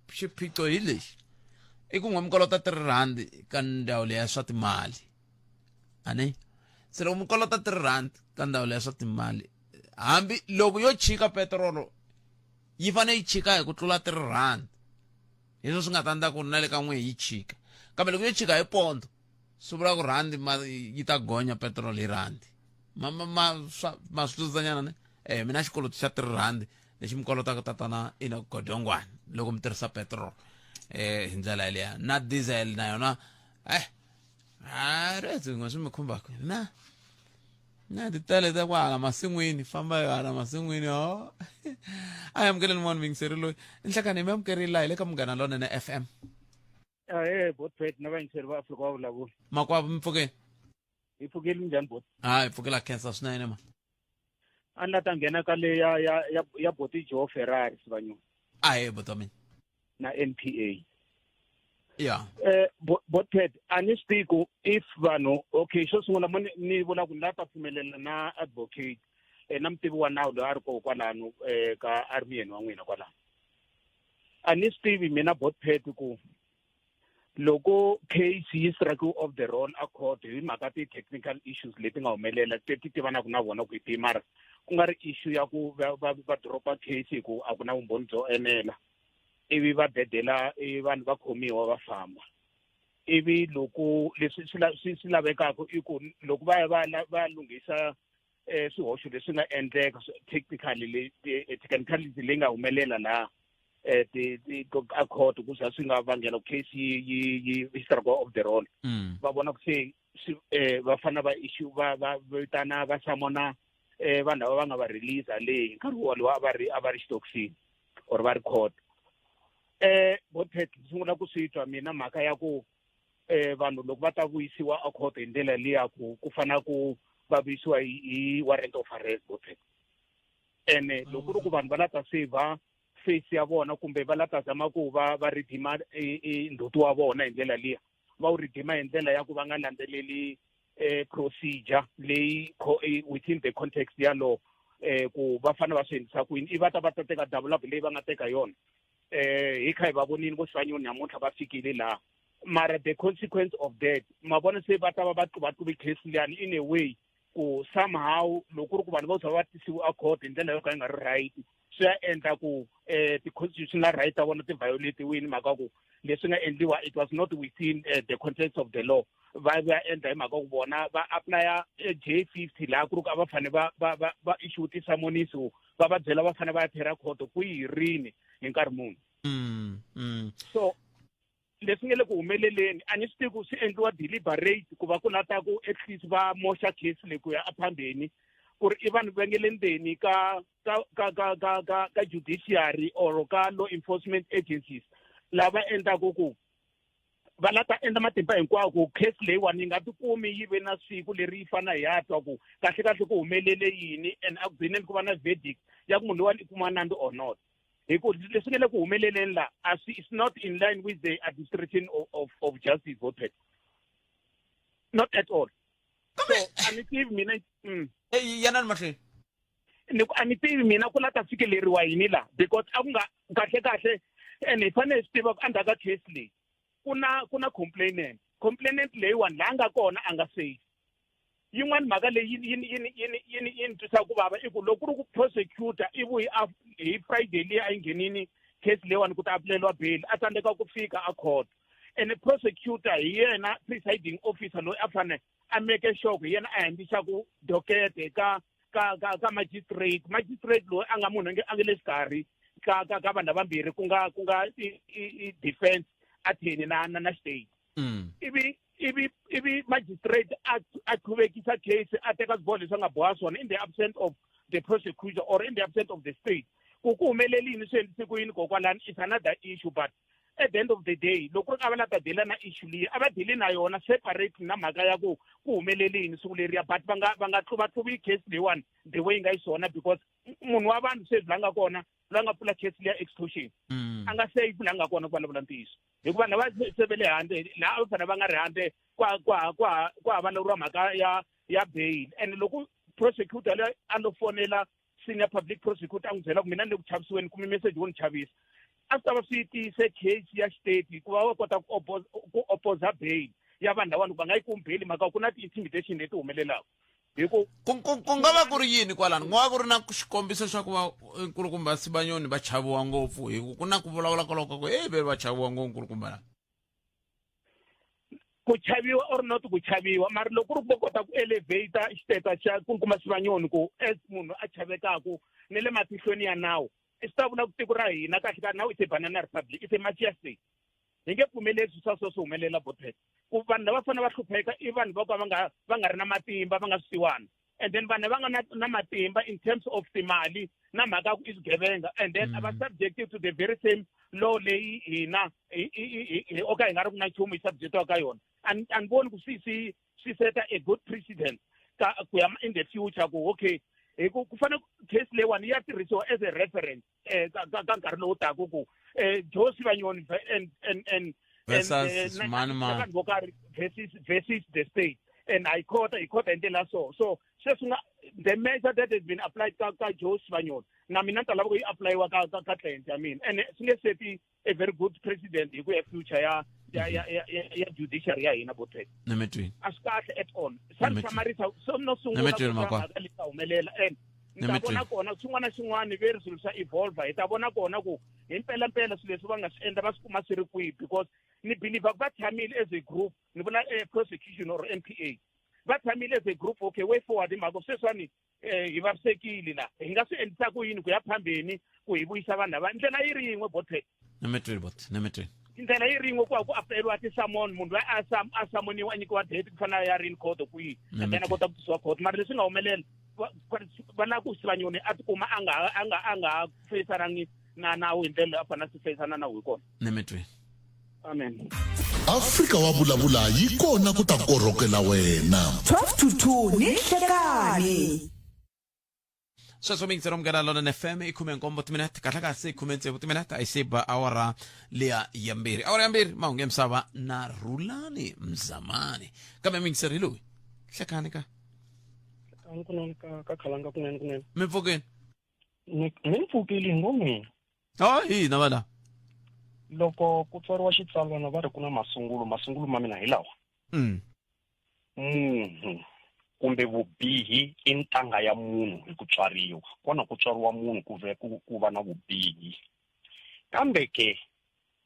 xiphiqo hi lexi i ku n'we mi kolota 3 rand ka ndhawu leyi ya swa timali ani se loko mi kolota 3 rand ka ndhawu leyi ya swa timali hambi loko yo chika petrolo yi fane yi chika hi ku tlula 3 rand leswi swi nga ta ndla ku ri na le ka n'we yi chika kambe loko yo chika hi pondo swi vula ku randi yi ta gonya petrol hi randi ma swi twisanyana ne mina xikoloto xa 3 rand lexi mi kolotaka tatana ina godongwana loko mi tirhisa petrol hi ndlela yaleya na diesel na yona retsingo swi mi khumbaka na titele ta ku hala masin'wini famba hi hala masin'wini a hi amukeleni n'wana mingiseri loyi nhlekani mi amukerile laha hi le ka Munghana Lonene FM botpet na vayingiseri va Afrika wa vulavula makwavo mi pfukeni hi pfukeli njhani bot hi pfukela khensa swinene ma a ni la ta nghena ka le ya boti Joe Ferrari Sibanyoni bot wa mina na NPA ya botpet a ni swi tivi ku if vanhu okay xo sungula ni vula ku ni la ta pfumelela na advocate na mutivi wa nawu loyi a ri koho kwalano ka armiyeni wa n'wina kwalano a ni swi tivi mina botpet ku loko case yi strike off the roll a court hi mhaka ti-technical issues leti nga humelela ti tivanaka na vona ku hi timara ku nga ri issue ya ku va dropa case hi ku a ku na vumbhoni byo enela ivi va bedela vanhu va khomiwa va famba ivi loko leswi swi lavekaka i ku loko va ya va lunghisa swihoxo leswi nga endleka technically leyi nga humelela laha a court ukuze singavangela case yi struggle of the role va bona ku se va fana va issue va vitana va samona vanhu lava va nga va release le nkarhi wolowo a va ri stocksin or va ri court bothet sungula ku sitwa mina mhaka ya ku vanhu loko va ta vuyisiwa a court hi ndlela liya ku fana ku va vuyisiwa hi warrant of arrest bothet ene loko ri ku vanhu va lata save face ya vona kumbe va lata zama ku va redeema ndoto wa vona hi ndlela liya va u redeema hi ndlela ya ku va nga landzeleli procedure leyi within the context ya law ku va fana va swi endlisa ku yini i va ta teka double up leyi va nga teka yona hi kha hi va vonini ku swanyoni namuntlha va fikile laha mara the consequence of that ma vona se va ta va tluvi case liyani in a way ku somehow loko ri ku vanhu va tshava va tisiwa a court hi ndlela yo ka yi nga ri right swi ya endla ku ti-constitutional right ta vona ti violatiwini mhaka ku leswi nga endliwa it was not within the context of the law va endla hi mhaka ku vona va applya J50 laha ku ri ku a va fane va issue ti-summoniso va va byela va fane va ya phera court ku yi rini hi nkarhi muni so leswi nge le ku humeleleni a ni swi tivi ku swi endliwa deliberate ku va ku lata ku at least va moxa case leyi ku ya aphambeni ku ri i vanhu va nge le ndzeni ka judiciary or ka law enforcement agencies lava endlaku ku va lata endla matimba hinkwawo ku case leyiwani yi nga tikumi yi ve na siku leri yi fana hi ya twa ku kahle ku humelele yini and a ku dzineni ku va na verdict ya ku munhu loyiwani i kuma nandzu or not hikuva leswi nge le ku humeleleni la it's not in line with the administration of justice voted not at all so a ni tivi mina yanani mahlweni a ni tivi mina ku lata fikeleriwa yini la because a ku nga kahle and hi fanele swi tiva ku endzhaku ka case leyi ku na complainant leyiwani laha nga kona a nga safe yin'wana mhaka leyi yini twisa ku vava i ku loko ku ri ku prosecutor ivi hi Friday leyi a yi nghenini case leyiwani ku ta apuleliwa bail a tsandzeka ku fika a court and prosecutor hi yena presiding officer loyi a fane a make sure ku yena a hembisa ku dokete ka magistrate loyi a nga munhu a nge le xikarhi ka vanhu vambirhi ku nga defense atheni na state ivi magistrate a qhuvekisa case a teka swiboho leswi a nga boha swona in the absence of the prosecutor or in the absence of the state ku humelelini swi endlise ku yini kokwalani is another issue but at the end of the day loko ri nga va la ta dela na issue leyi a va deli na yona separate na mhaka ya ku humelelini siku leriya but va nga tluvi case leyiwani the way yi nga yi swona because munhu wa vanhu sweswi la nga kona la nga pfula case leya extortion a nga safe la nga kona ku vulavula ntiyiso hikuva vanhu lava sevele handle laha a va fanele va nga ri handle ku havaleriwa mhaka ya bail and loko prosecutor leyi a lo fonela senior public prosecutor a n'wi byela ku mina ni le ku chavisiweni kumbe message wo ni chavisa a swi ta va swi tiyise case ya state ku va va kota ku opposa bail ya vanhu lavani va nga yi kumi bail mhaka ku na ti-intimidation leti humelelaka ku nga va ku ri yini kwalano ku nga va ku ri na xikombiso xa ku va nkulukumba Sibanyoni va chaviwa ngopfu hi ku na ku vulavula koloko ku ve va chaviwa ngopfu nkulukumba ku chaviwa or not ku chaviwa mara loko ri ku kota ku elevata xiteta xa nkulukumba Sibanyoni ku as munhu a chavekaku ni le matihlweni ya nawu swi ta vula ku tiko ra hina kahle ka now it's a banana republic it's a mature state hi nge pfumeleli swi swi humelela botet ku vanhu lava fanele va hlupheka i vanhu va ka va nga ri na matimba va nga swisiwana and then vanhu va nga na matimba in terms of timali na mhaka ku i swigevenga and then ava subjected to the very same law leyi hina o ka hi nga ri ku na nchumu hi subjectiwa ka yona and voni ku swi seta a good precedent ku ya in the future ku okay ku fanele case leyiwani ya tirhisiwa as a reference ka nkarhi lowu taku ku Joe Sibanyoni and versus Manma versus the state and I caught in the so the measure that has been applied ka Joe Sibanyoni na mina ta lava ku apply wa ka client I mean and singe seti a very good president hi ku ya future ya judiciary ya hina botet nemetwi asikahle at all sammarisa so no sungula humelela and ni ta vona kona swin'wana na swin'wana very swilo swa evolve hi ta vona kona ku hi mpela swilo leswi va nga swi endla va swi kuma swi ri kwihi because ni believe va tshamile as a group ni vula prosecution or MPA va tshamile as a group okay way forward hi mhaka sweswani hi vavisekile la hi nga swi endlisa ku yini ku ya phambeni ku hi vuyisa vanhu lava ndlela yi ri yin'we bote nemetweni ndlela yi ri yin'we ku apelwa ti-summon munhu loyi a samoniwa a nyikiwa date ku fana ya rin court kwihi then a kota ku tisiwa court mara leswi nga humelela va na ku sivanyoni a tikuma a nga feyisanangi na nawu hi ndlela a fanele a swi feyisana nawu hi kona nemetweni amen Afrika wa vulavula yi kona ku ta korhokela wena 12 to 2 ni nhlekani sweswo mingserom ka Lalona FM ikhume nkombo timinete kahle kahle ikhume ntsevu timinete ayisiba awara liya yambiri mahungu emsava na Rhulani Mzamani kambe mingseri loyi nhlekani ka khalanga kunene mipfukeni ni mpfukile ngomini hi na vala loko ku tswariwa xitsalwana va ri ku na masungulo ma mina hi lawa munhu kumbe vubihi i ntanga ya munhu hi ku tswariwa kona ku tswariwa munhu ku va na vubihi kambe ke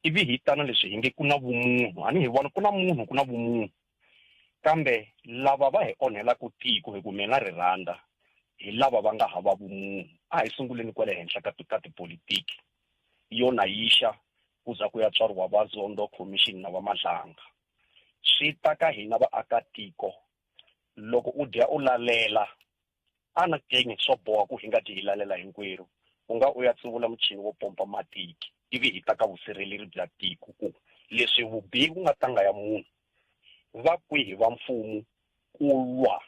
ivi hi tana leswi hi nge ku na vumunhu ani hi vona ku na munhu ku na vumunhu kambe lava va hi onhela ku tiko hi ku mina rirhandza hi lava va nga hava vumunhu a hi sunguleni kwale henhla ka tipolitiki yona yixa kuza ku ya tswariwa va Zondo Commission na va Madlanga swi ta ka hina vaakatiko loko u dya u lalela ana kenye swo boha ku hi nga dyi lalela hinkwerhu u nga u ya tsuvula muchini wo pompa matiki ivi hi ta ka vusirheleri bya tiko ku leswi vubihi ku nga tanga ya munhu va kwihi va mfumo ku lwa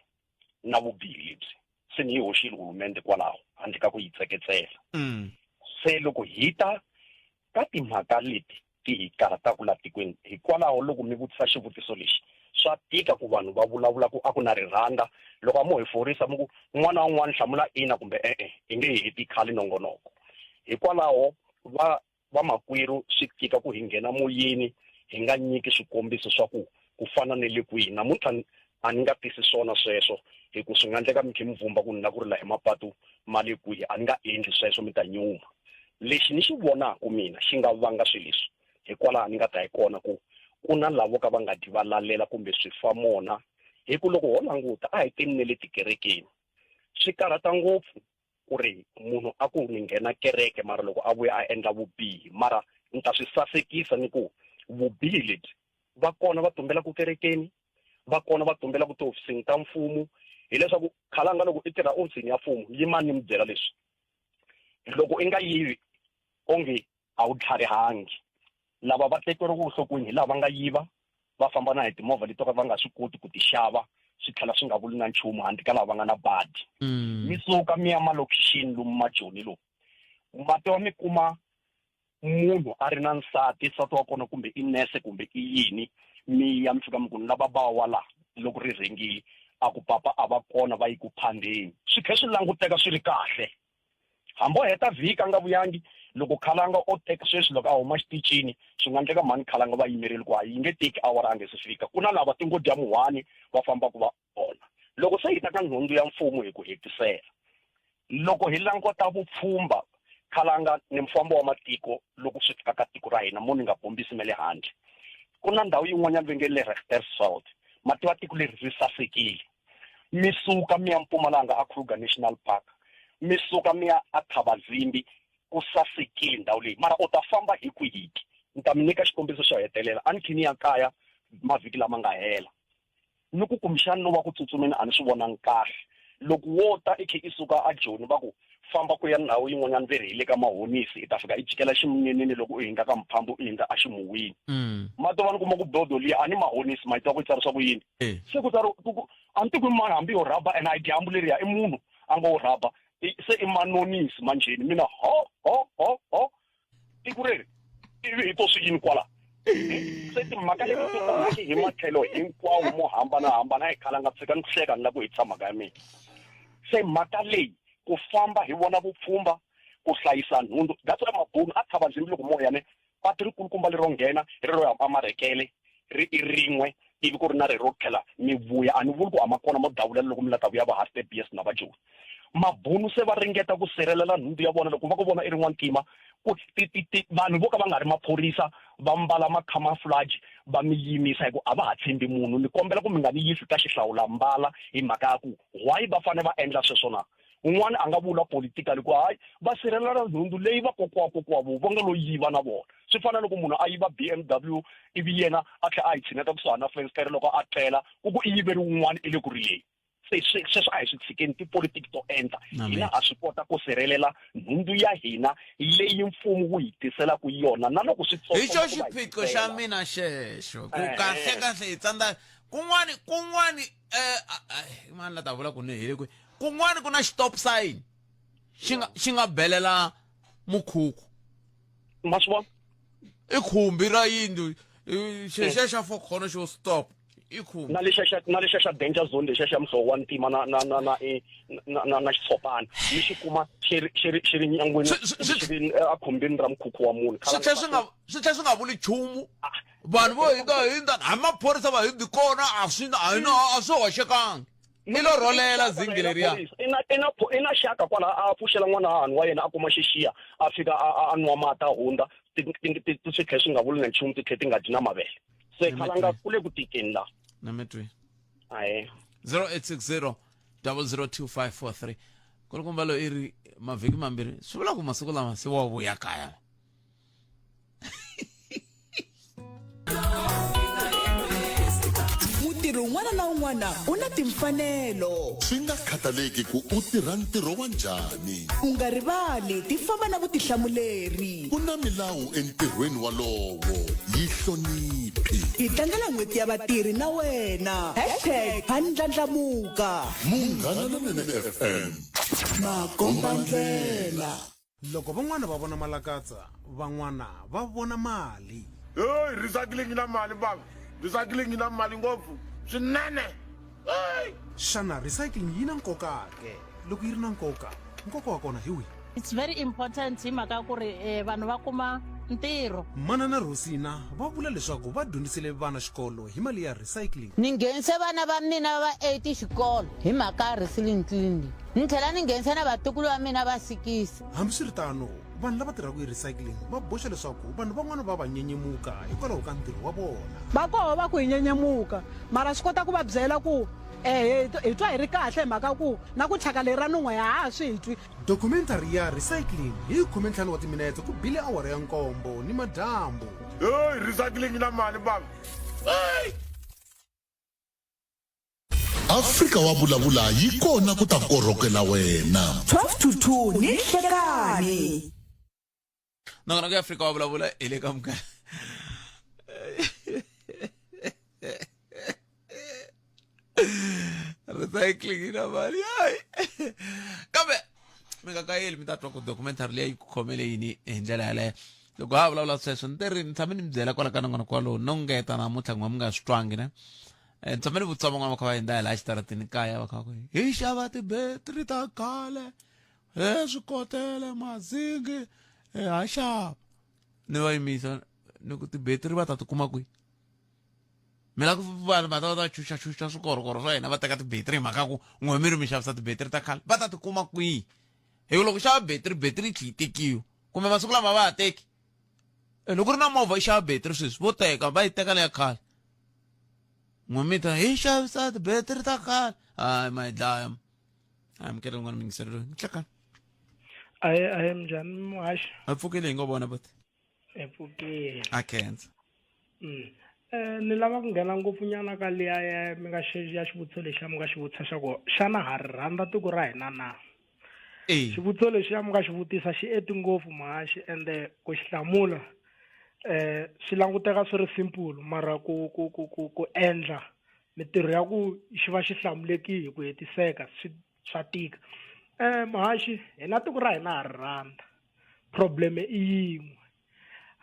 na vubihi lebyi se ni hi hoxile hulumende kwalaho handle ka ku yi tseketsela se loko hi ta ka timhaka leti ti hi karhataku la tikweni hikwalaho loko mi vutisa xivutiso lexi swa tika ku vanhu va vulavula ku a ku na rirhandza loko a mo hi forisa mu ku n'wana wun'wana hlamula ina kumbe hi nge hi heti khale nongonoko hikwalaho va makwerhu swi tika ku hi nghena moyeni hi nga nyiki swikombiso swa ku fana ne le kwihi namuntlha a ni nga tisi swona sweswo hi ku swi nga endleka mi khe mi vhumba ku ni na ku rila hi mapatu ma le kwihi a ni nga endli sweswo mi ta nyuma lexi ni xi vonaku mina xi nga vanga swilo leswi hikwalaho ni nga ta hi kona ku na lavo ka va nga dyi va lalela kumbe swifamona hi ku loko ho languta a hi teni ne le tikerekeni swi karhata ngopfu ku ri munhu a ku ni nghena kereke mara loko a vuya a endla vubihi mara ni ta swi sasekisa ni ku vubihi lebyi va kona va tumbela ku kerekeni va kona va tumbela ku tihofisini ta mfumo hileswaku khalanga loko i tirha ofisini ya mfumo yimani mi byela leswi loko i nga yivi onge a wu tlharihangi lava va tekeriwa vuhlokweni hi lava nga yiva va famba na hi timovha leti va nga swi koti ku ti xava swi tlhela swi nga vuli na nchumu handle ka lava nga na badi mi suka mi ya malokixini lomu majoni lowu mati wa mi kuma munhu a ri na nsati wa kona kumbe i nese kumbe i yini mi ya mi fika mi ku lava ba wala loko ri rhengile a ku papa a va kona va yi ku phandeni swi khe swi languteka swi ri kahle hambo heta vhiki a nga vuyangi loko khalanga o teka sweswi loko a huma xitichini swi nga endleka mani khalanga va yimerile ku yi nge teki awara a nge se fika ku na lava tingodya muhwani va famba ku va ona loko se hi ta ka nhundzu ya mfumo hi ku hetisela loko hi languta vupfhumba khalanga ni mfambo wa matiko loko swi fika ka tiko ra hina munhu nga bombisi me le handle ku na ndhawu yin'wanyana va nge le Richtersveld mati wa tiko leri ri sasekile mi suka mi ya Mpumalanga a Kruger National Park mi suka mi ya a Thabazimbi ku sasekile ndhawu leyi mara u ta famba hi ku hiki ni ta mi nyika xikombiso xo hetelela a ni khini ya kaya mavhiki lama nga hela ni ku kumbexani no va ku tsutsumeni a ni swi vonangi kahle loko wo ta i khe i suka a Joni va ku famba ku ya ndhawu yin'wanyana ve ri hi le ka Mahonisi i ta fika i jikela ximunyenini loko u hinga ka Mphambo u hundza a Ximuwini mati va ni kuma ku dodo liya a ni Mahonisi ma yi twa ku tsarisa ku yini se ku tsari a ni tikwi mani hambi yo rhaba and a yi dyambu leriya i munhu a ngo rhaba se i manonisi manjheni mina ho tiko reri ivi hi to swi yini kwala se timhaka leti ti hi matlhelo hinkwawo mo hambanahambana hi khalanga tshika ni ku hleka ni la ku hi tshama ya mina se mhaka leyi ku famba hi vona vupfhumba ku hlayisa nhundzu that's why Mabhunu a Thabazimbi loko moyane patu ri kulukumba lero nghena ri ro ya Amarekele ri i rin'we ivi ku ri na ro tlhela mi vuya a ni vuli ku a ma kona mo dawulela loko mi la ta vuya va Hartbees na va Joni Mabhunu se va ringeta ku sirhelela nhundzu ya vona loko va ku vona i ri n'wantima vanhu vo ka va nga ri maphorisa va mbala ma-camouflage va mi yimisa hi ku a va ha tshembi munhu ni kombela ku mi nga ni yisi ka xihlawulambala hi mhaka ya ku why va fanele va endla sweswo na un'wana a nga vula politically ku hayi va sirhelela nhundzu leyi va kokwakokwavo va nga lo yiva na vona swi fana loko munhu a yiva BMW ivi yena a tlhela a yi tshineta kusuhana na fenstere loko a tlela ku i yiveri wun'wana i le ku rileni sweswo a hi swi tshikeni tipolitiki to enta hina a swi kota ku sirhelela nhundzu ya hina leyi mfumo wu hi tiselaku yona na loko swi hi xo xiphiqo xa mina xexo ku kahle hi tsandza kun'wani mani la ta vula ku ni hele kwe kun'wani ku na stop sign xi nga belela mukhukhu maswa i khumbi ra yindlu xexe xa fokhono xo stop na lexa xa danger zone lexa xa mhlovo wa ntima na xitshopana ni xi kuma xi ri nyangweni a khumbini ra mukhukhu wa munhu swi tlhela swi nga vuli nchumu vanhu vo hinda hambi maphorisa va hindi kona a swi hoxekangi i lo rholela zingi leriya i na xaka kwala a pfuxela n'wana hahani wa yena a kuma xixiya a fika a nwa mati a hundza swi tlhela swi nga vuli na nchumu ti tlhela ti nga dyi na mavele se khalanga ku le ku tikeni la na metwi aye 0860 002543 kulukumba lo iri mavhiki mambirhi swi vula ku masiku lama se wa vuya kaya mutirhi un'wana na un'wana u na timfanelo swi nga khataleki ku u tirha ntirho wa njhani u nga rivali ti famba na vutihlamuleri ku na milawu entirhweni walowo yi hloniphi hi tlangela n'hweti ya vatirhi na wena #handlandlamuka munghana lonene FM makomba ndlela loko van'wana va vona malakatsa van'wana va vona mali hey recycling na mali baba recycling na mali ngopfu swinene xana recycling yi na nkoka ke loko yi ri na nkoka wa kona hi wihi it's very important hi mhaka ku ri vanhu va kuma ntirho manana Rosina va vula leswaku va dyondzisile vana xikolo hi mali ya recycling ni nghenise vana va mina va 8 xikolo hi mhaka ya recycling cleaning ni tlhela ni nghenisa na vatukulu va mina va 6 hambiswiritano vanhu lava tirhaka hi recycling va boxa leswaku vanhu van'wana va va nyenyemuka hikwalaho ka ntirho wa vona va koho va ku hi nyenyemuka mara swi kota ku va byela ku hi twa hi ri kahle hi mhaka ku na ku thyaka leri ra nun'we ha swi twi documentary ya recycling hi 15 wa timinete ku bile awara ya nkombo ni madyambu hey recycling na mali baba Afrika wa vulavula yi kona ku ta korhokela wena 12 to 2 ni nhlekani nakona ku Afrika wa vulavula hi le ka muka recycling na mali kambe mi nga kayeli mi ta twa ku documentary leyi ku khomele yini hi ndlela yaleyo loko ha vulavula sweswo ni tshame ni mi byela kwala ka nongona kwalo no ngeta namuntlha n'we mi nga swi twangi ne ni tshame ni vutisa van'wana va kha va hindza hi laha xitaratini kaya va kha ku hi xava tibetri ta khale swi kotele mazingi ha xava ni va yimisa ni ku tibetri va ta ti kuma kwihi mina ku vanhu va ta chuxa swikorokoro swa hina va teka tibetri hi mhaka ku n'we mi ri mi xavisa tibetri ta khale va ta ti kuma kwihi hi ku loko xava betri yi tlhi yi tekiwa kumbe masiku lama va ha teki loko ri na movha yi xava betri sweswi vo teka va yi teka leya khale n'we mi ta hi xavisa tibetri ta khale hayi ma hi dlaya hayi mi kele n'wana mi yingiselelo ni tlekani aye mjani muhashi a pfukile hi ngo vona but epfukile a khensa ni lava ku nghena ngopfu nyana ka liya mi nga ya xivutiso lexiya mi nga xi vutisa xa ku xana ha ri rhandza tiko ra hina na xivutiso lexiya mi nga xi vutisa xi eti ngopfu mahashi ende ku xi hlamula swi languteka swi ri simple mara ku endla mitirho ya ku xi va xi hlamuleki hi ku hetiseka swa tika mahashi hina tiko ra hina ha ri rhandza problem i yin'we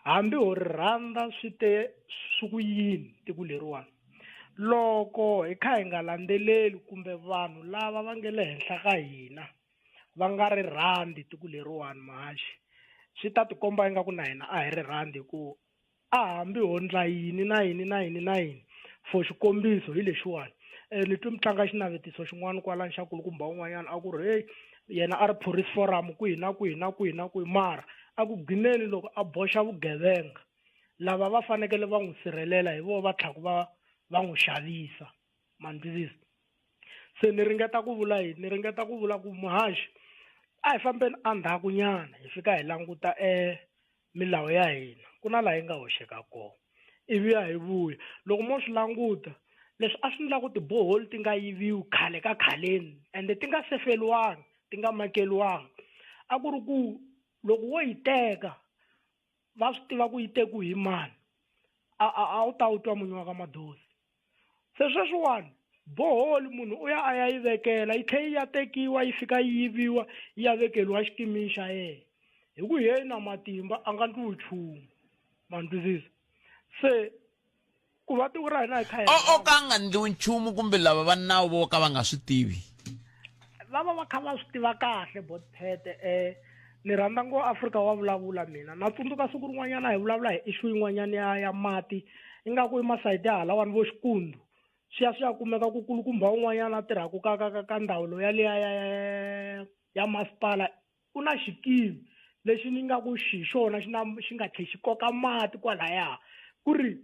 hambi ho ri rhandza swi te swi ku yini tiko leriwani loko hi kha hi nga landzeleli kumbe vanhu lava va nge le henhla ka hina va nga ri rhandzi tiko leriwani mahashi swi ta tikomba ingaku na hina a hi ri rhandzi ku a hambi ho ndla yini na yini for xikombiso hi lexiwani ni twi mi tlanga xinavetiso xin'wana kwalani xa kulukumba un'wanyana a ku ri hey yena a ri police forum kwihi na kwihi mara a ku gcineni loko a boxa vugevenga lava va fanekele va n'wi sirhelela hi vona va tlhaku va n'wi xavisa mandizisi. Se ni ringeta ku vula yini? Ni ringeta ku vula ku muhaxi a hi fambeni endzhaku nyana hi fika hi languta milawu ya hina, ku na laha yi nga hoxeka kona ivi ya hi vuya. Loko mo swi languta leswi a swi endla ku tiboholi ti nga yiviwi khale ka khaleni ende ti nga seferiwangi, ti nga makeliwangi, a ku ri ku loko wo yi teka va swi tiva ku yi tekiwe hi mani a wu ta wu twa munyu wa ka Madosi. Se sweswiwani boholi munhu u ya a ya yi vekela yi tlhe yi ya tekiwa yi fika yi yiviwa yi ya vekeliwa xitimini xa yena hi ku yeyi na matimba a nga ndliwi nchumu ma ni twisisa. Se ku va tiko ra hina hi kha o ka nga ndliwi nchumu kumbe lava va nawu vo ka va nga swi tivi va kha va swi tiva kahle bothete. Ni rhandza ngo Afrika wa vulavula mina na tsundzuka siku rin'wanyana hi vulavula hi issue yin'wanyana ya mati ingaku i masayiti ya halawani vo Xikundu swi ya kumeka ku kulukumba un'wanyana tirhaku ka ndhawu ya liya ya masipala u na xikimi lexi ni nga ku xona xi nga tlhe xi koka mati kwalaya ku ri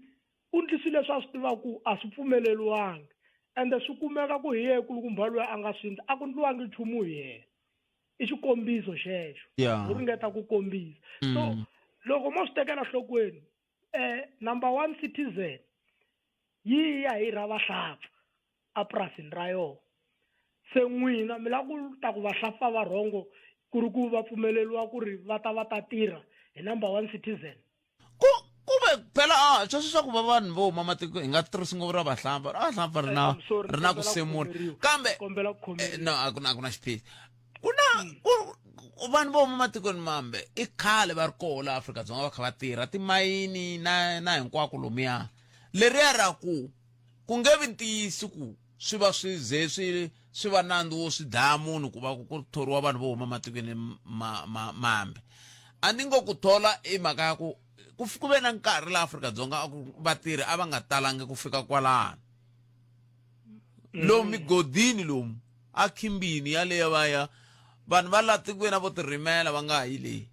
u ndlisile leswi a swi tiva ku a swi pfumeleliwangi ende swi kumeka ku hi yehe kulukumba loyi a nga swindla a ku ndliwangi nchumu hi yena. I xikombiso xexo u ringeta ku kombisa. So loko mo swi tekela nhlokweni number 1 citizen yi ya hi ra vahlampfa a purasini ra yona. Se n'wina mi lava ku ta ku vahlampfa va rhongo ku ri ku va pfumeleliwa ku ri va ta tirha hi number 1 citizen. Kumbe phela sweswo swa ku va vanhu vo huma matiko hi nga tirhisi ngopfu ra vahlampfa ri na ku semula kambe no a ku na xiphiqo. Vanhu vo huma matikweni mambe i khale va ri koho laha Afrika-Dzonga va kha va tirha timayini na hinkwako lomuya leriya ra ku nge vi ntiyisi ku swi va swi ze swi va nandzu wo swi dlaya munhu ku va ku thoriwa vanhu vo huma matikweni mambe. A ni ngo ku thola i mhaka ya ku ve na nkarhi laha Afrika-Dzonga vatirhi a va nga talangi ku fika kwalano lomu migodini lomu a khimbini yaleyo vaya vanhu va la tikweni vo tirimela va nga yi leyi.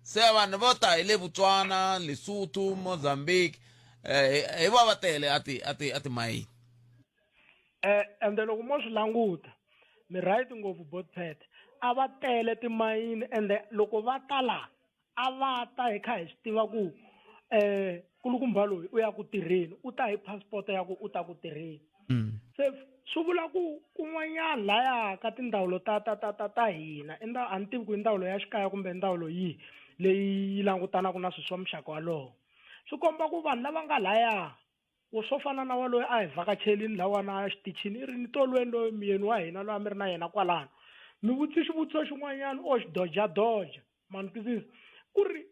Se vanhu vo ta hi le Botswana, Lesotho, Mozambique hi va tele a timayini. Ende loko mo swi languta mi right ngopfu bothpet a va tele timayini ende loko va ta la a va ta hi kha hi swi tiva ku kulukumba loyi u ya ku tirheni u ta hi passport ya ku u ta ku tirheni. Se swi vula ku kun'wanyana laya ka tindhawu ta hina a ni tivi ku i ndhawu ya xikaya kumbe ndhawu yihi leyi langutanaka na swilo swa muxaka walowo. Swi komba ku vanhu lava nga laya wo swo fana na waloyi a hi vhakachelini lawana xitichini i ri ni tolweni loyi miyeni wa hina loyi a mi ri na yena kwalano mi vutise xivutiso xin'wanyana o xi doja ma ni twisisa ku ri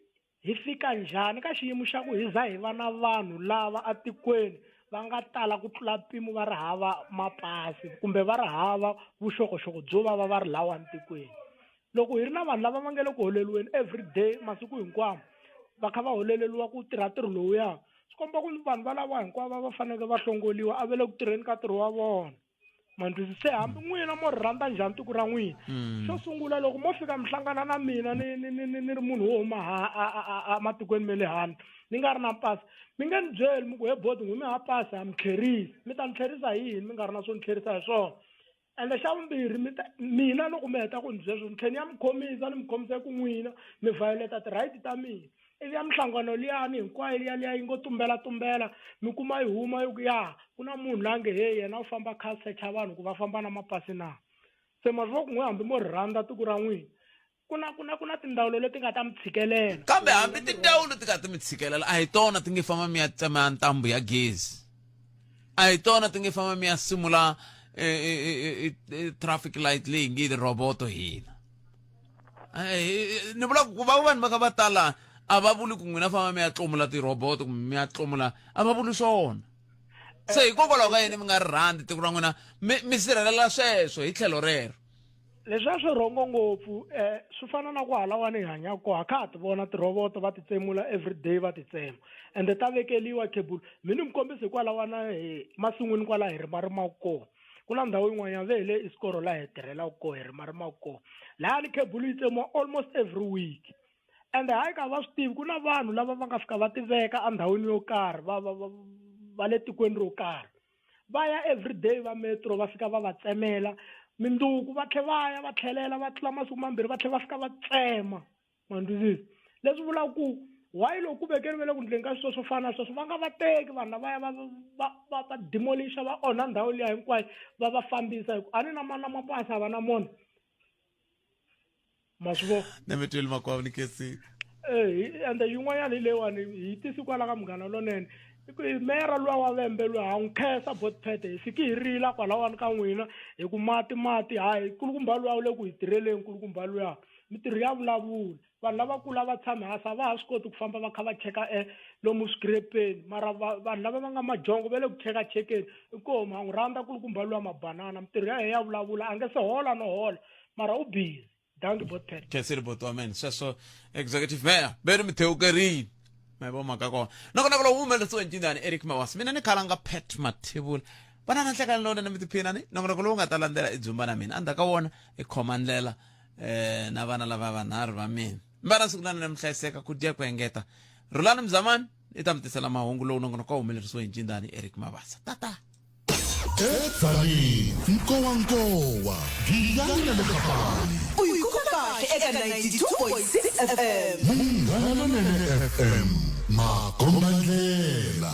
hi fika njhani ka xiyimo xa ku hi za hi va na vanhu lava a tikweni va nga tala ku tlula mpimo va ri hava mapasi kumbe va ri hava vuxokoxoko byo va ri lawani tikweni. Loko hi ri na vanhu lava va nga le ku holeliweni every day masiku hinkwawo va kha va holeleliwa ku tirha ntirho lowuya swi komba ku vanhu valava hinkwavo va fanele va hlongoliwa a va le ku tirheni ka ntirho wa vona. Se hambi n'wina mo ri rhandza njhani tiko ra n'wina xo sungula loko mo fika mi hlangana na mina ni ri munhu wo huma matikweni me le handle ni nga ri na pasi mi nge ni byeli mi ku he bodi n'wi mi ha pasi ha mi tlherisa mi ta ni tlherisa hi yini mi nga ri na swo ni tlherisa hi swona. Ende xa vumbirhi mina loko mi heta ku ni byela swona ni tlhela ni ya mi khomisa ni mi khomise ku n'wina mi violate ti-right ta mina ivi ya mihlangano liyani hinkwayo liya yi ngo tumbela mi kuma yi huma yi ku ya ku na munhu la nge he yena u famba kha secha vanhu ku va famba na mapasi na. Se marivo ku n'we hambi mo ri rhandza tiko ra n'wina ku na tindhawu leti nga ta mi tshikelela. Kambe hambi tindhawu leti nga ta mi tshikelela a hi tona ti nge famba mi ya tsemela ntambu ya gezi, a hi tona ti nge famba mi ya simula traffic light leyi nge roboto hina. Ni vula ku va vanhu va kha va tala a va vuli ku n'wina famba mi ya tlomula tiroboto kumbe mi ya tlomula a va vuli swona. Se hikokwalaho ka yini mi nga ri rhandzi tiko ra n'wina mi sirhelela sweswo hi tlhelo rero. Leswi a swi rhongo ngopfu swi fana na ku halawani hi hanyaka kona kha ha ti vona tiroboto va ti tsemula everyday va ti tsema ende ta vekeliwa khebulu. Mina mi kombisa hikwalawana masin'wini kwala hi rimako kona ku na ndhawu yin'wanyana ve hi le Isikoro laha hi tirhelaka kona hi rimako kona laha ni khebulu yi tsemiwa almost every week ende hayi ka va swi tivi ku na vanhu lava va nga fika va tiveka endhawini yo karhi va le tikweni ro karhi va ya everyday va metro va fika va va tsemela minduku va tlhe va ya va tlhelela va tlula masiku mambirhi va tlhe va fika va tsema manduzisi leswi vulaka ku why loko ku vekeni ve le ku ndleni ka swilo swo fana na sweswo va nga va teki vanhu lava ya va demolisha va onha ndhawu liya hinkwayo va va fambisa hi ku a ni na mani na mapasi a va na mona ma swi vona nemetweli makwavo ni kesi ende yin'wanyana hi leyiwani hi tisi kwala ka Munghana Lonene mera luwa wa Vhembe luwa ha n'wi khensa Botpet hi fiki hi rila kwalawani ka n'wina hi ku mati hayi kulukumba luwa wu le ku hi tirheleni kulukumba luya mitirho ya vulavula vanhu lavakulu va tshame hasa va ha swi koti ku famba va kha va cheka lomu swikirepeni mara vanhu lava va nga majongo va le ku chekeni inkomu ha n'wi rhandza kulukumba luwa mabanana mitirho ya he ya vulavula a nge se hola no hola mara u busy dangi Botpet khesiri boto amen sweswo executive mayor beri mitheukerini mayebo mhaka kona nakona kulo humelerisi wencindani Eric Mawasi mina ni khala nga Pat Mathebula vana na nhlekani lona mi tiphinani nakona kulo nga ta landzela idzumba na mina andza ka wona i khoma ndlela na vana lava vanharhu va mina mbana siku lana mi hlayiseka ku dya ku hengeta rhulani mzamani i ta mi tisela mahungu lowu nakona ka humelerisi wencindani Eric Mawasi tata Edzani nkowankowa ngiyana lekapani uyikuka eka 92.6 FM Munghana Lonene FM makombandlela